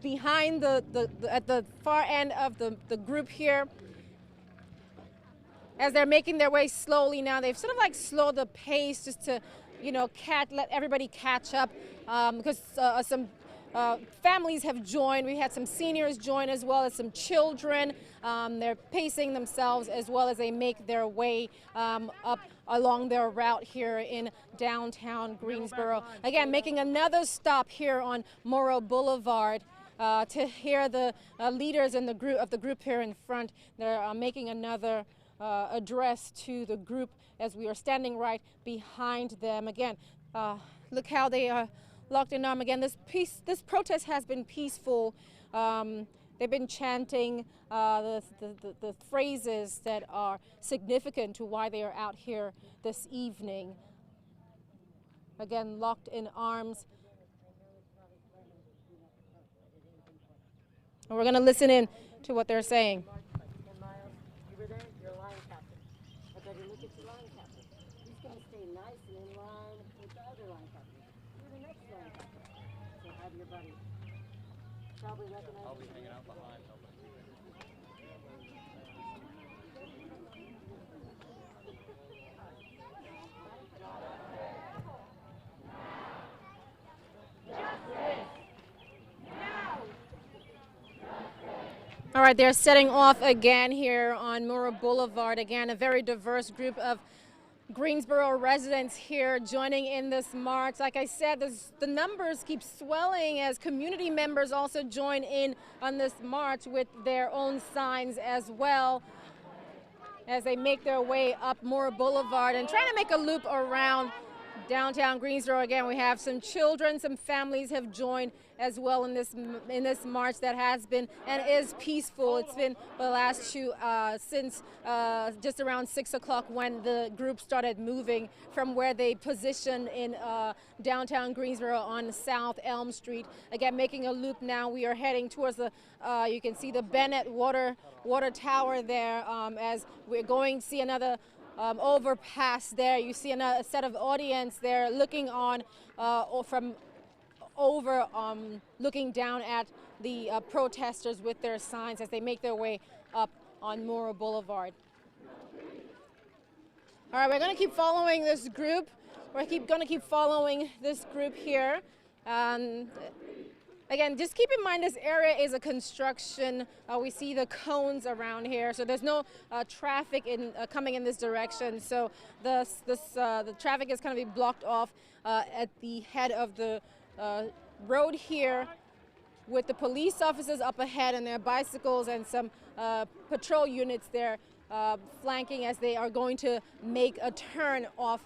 behind at the far end of the group here. As they're making their way slowly now, they've sort of like slowed the pace just to, you know, let everybody catch up because some families have joined. We had some seniors join as well as some children. They're pacing themselves as well as they make their way up along their route here in downtown Greensboro. Again, making another stop here on Morrow Boulevard to hear the leaders in the group here in front. They're making another address to the group as we are standing right behind them. Again, look how they are locked in arm. Again, this protest has been peaceful. They've been chanting the phrases that are significant to why they are out here this evening. Again, locked in arms. And we're going to listen in to what they're saying. I'll be hanging out behind. All right, they're setting off again here on Morrow Boulevard. Again, a very diverse group of Greensboro residents here joining in this march. Like I said, the numbers keep swelling as community members also join in on this march with their own signs as well as they make their way up Morrow Boulevard and trying to make a loop around downtown Greensboro. Again, we have some children, some families have joined as well in this march that has been and is peaceful. It's been the last two since just around 6 o'clock when the group started moving from where they positioned in downtown Greensboro on South Elm Street. Again, making a loop now. We are heading towards the, you can see the Bennett water tower there as we're going to see another overpass there. You see a set of audience there looking on looking down at the protesters with their signs as they make their way up on Morrow Boulevard. All right, we're going to keep following this group. We're going to keep following this group here. Again, just keep in mind this area is a construction. We see the cones around here, so there's no traffic coming in this direction. So the traffic is going to be blocked off at the head of the road here with the police officers up ahead and their bicycles and some patrol units there flanking as they are going to make a turn off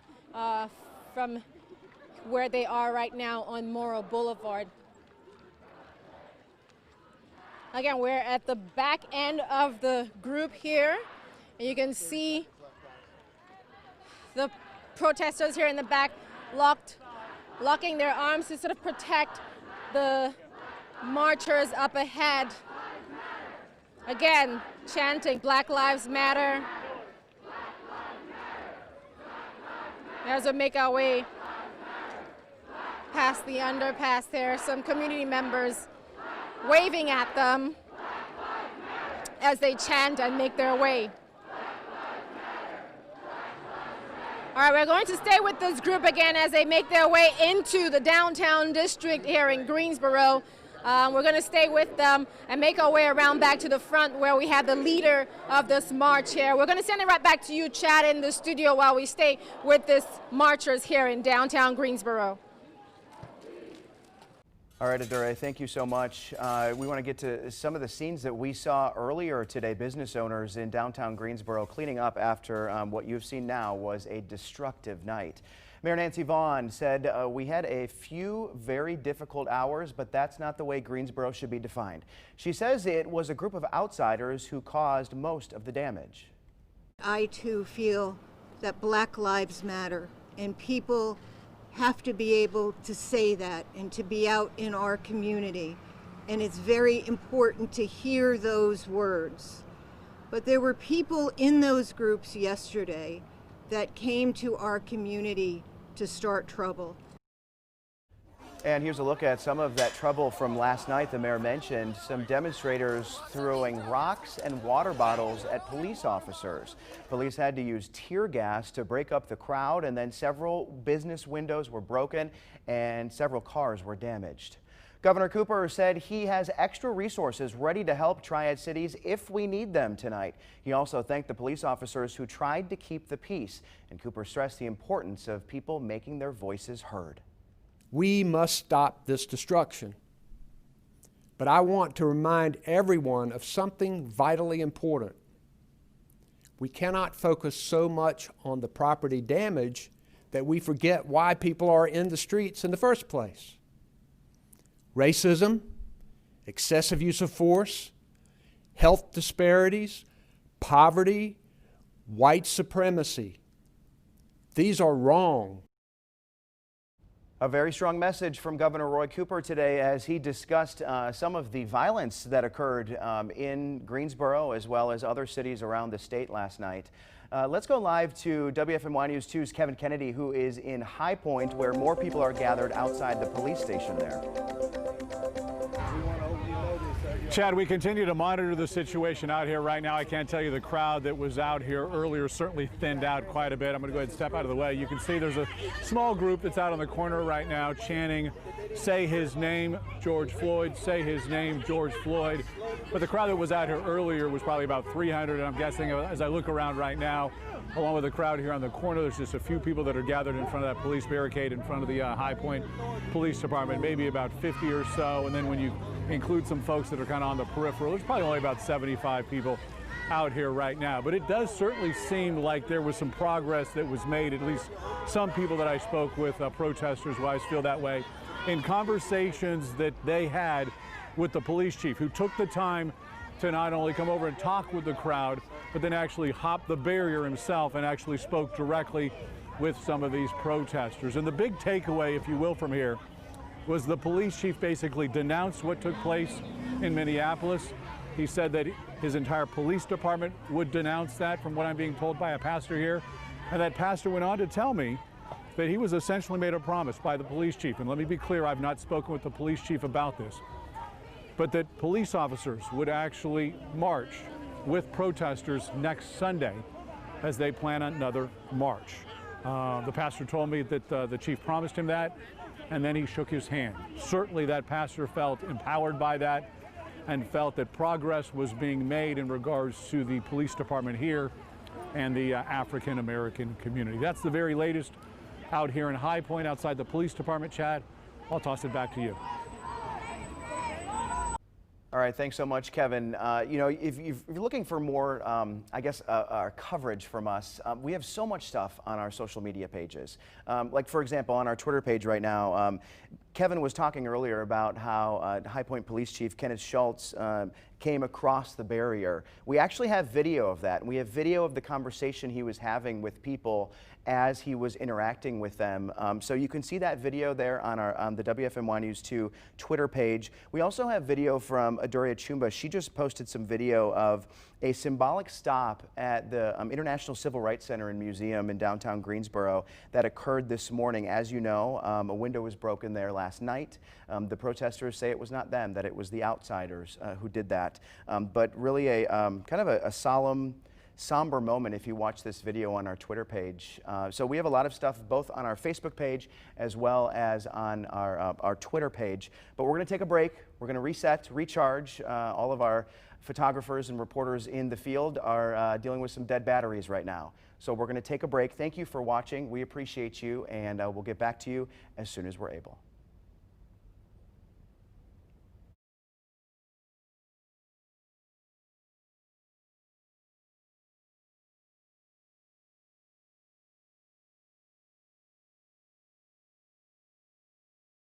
from where they are right now on Morrow Boulevard. Again, we're at the back end of the group here, and you can see the protesters here in the back locking their arms to sort of protect the marchers up ahead. Again, chanting Black Lives Matter. As we make our way past the underpass there, some community members waving at them as they chant and make their way. All right, we're going to stay with this group again as they make their way into the downtown district here in Greensboro. We're going to stay with them and make our way around back to the front where we have the leader of this march here. We're going to send it right back to you, Chad, in the studio while we stay with this marchers here in downtown Greensboro. All right, Adure, thank you so much. We want to get to some of the scenes that we saw earlier today. Business owners in downtown Greensboro cleaning up after what you've seen now was a destructive night. Mayor Nancy Vaughn said, we had a few very difficult hours, but that's not the way Greensboro should be defined. She says it was a group of outsiders who caused most of the damage. I too feel that Black Lives Matter and people have to be able to say that and to be out in our community. And it's very important to hear those words. But there were people in those groups yesterday that came to our community to start trouble. And here's a look at some of that trouble from last night. The mayor mentioned some demonstrators throwing rocks and water bottles at police officers. Police had to use tear gas to break up the crowd, and then several business windows were broken and several cars were damaged. Governor Cooper said he has extra resources ready to help Triad cities if we need them tonight. He also thanked the police officers who tried to keep the peace, and Cooper stressed the importance of people making their voices heard. We must stop this destruction. But I want to remind everyone of something vitally important. We cannot focus so much on the property damage that we forget why people are in the streets in the first place. Racism, excessive use of force, health disparities, poverty, white supremacy. These are wrong. A very strong message from Governor Roy Cooper today as he discussed some of the violence that occurred in Greensboro as well as other cities around the state last night. Let's go live to WFMY News 2's Kevin Kennedy, who is in High Point, where more people are gathered outside the police station there. Chad, we continue to monitor the situation out here right now. I can't tell you the crowd that was out here earlier certainly thinned out quite a bit. I'm going to go ahead and step out of the way. You can see there's a small group that's out on the corner right now chanting, "Say his name, George Floyd, say his name, George Floyd." But the crowd that was out here earlier was probably about 300, and I'm guessing as I look around right now, along with the crowd here on the corner, there's just a few people that are gathered in front of that police barricade in front of the High Point Police Department, maybe about 50 or so. And then when you include some folks that are kind of on the peripheral, there's probably only about 75 people out here right now. But it does certainly seem like there was some progress that was made. At least some people that I spoke with, protesters-wise, feel that way in conversations that they had with the police chief, who took the time to not only come over and talk with the crowd, but then actually hop the barrier himself and actually spoke directly with some of these protesters. And the big takeaway, if you will, from here was the police chief basically denounced what took place in Minneapolis. He said that his entire police department would denounce that, from what I'm being told by a pastor here. And that pastor went on to tell me that he was essentially made a promise by the police chief. And let me be clear, I've not spoken with the police chief about this, but that police officers would actually march with protesters next Sunday as they plan another march. The pastor told me that the chief promised him that, and then he shook his hand. Certainly that pastor felt empowered by that and felt that progress was being made in regards to the police department here and the African American community. That's the very latest out here in High Point outside the police department. Chad, I'll toss it back to you. All right, thanks so much, Kevin. You know, if you're looking for more, I guess, coverage from us, we have so much stuff on our social media pages. Like, for example, on our Twitter page right now, Kevin was talking earlier about how High Point Police Chief Kenneth Schultz came across the barrier. We actually have video of that. We have video of the conversation he was having with people as he was interacting with them. So you can see that video there on the WFMY News 2 Twitter page. We also have video from Adoria Chumba. She just posted some video of a symbolic stop at the International Civil Rights Center and Museum in downtown Greensboro that occurred this morning. As you know, a window was broken there last night. The protesters say it was not them, that it was the outsiders who did that. But really a kind of a solemn, somber moment if you watch this video on our Twitter page. So we have a lot of stuff both on our Facebook page as well as on our Twitter page. But we're going to take a break. We're going to reset, recharge. All of our photographers and reporters in the field are dealing with some dead batteries right now. So we're going to take a break. Thank you for watching. We appreciate you, and we'll get back to you as soon as we're able.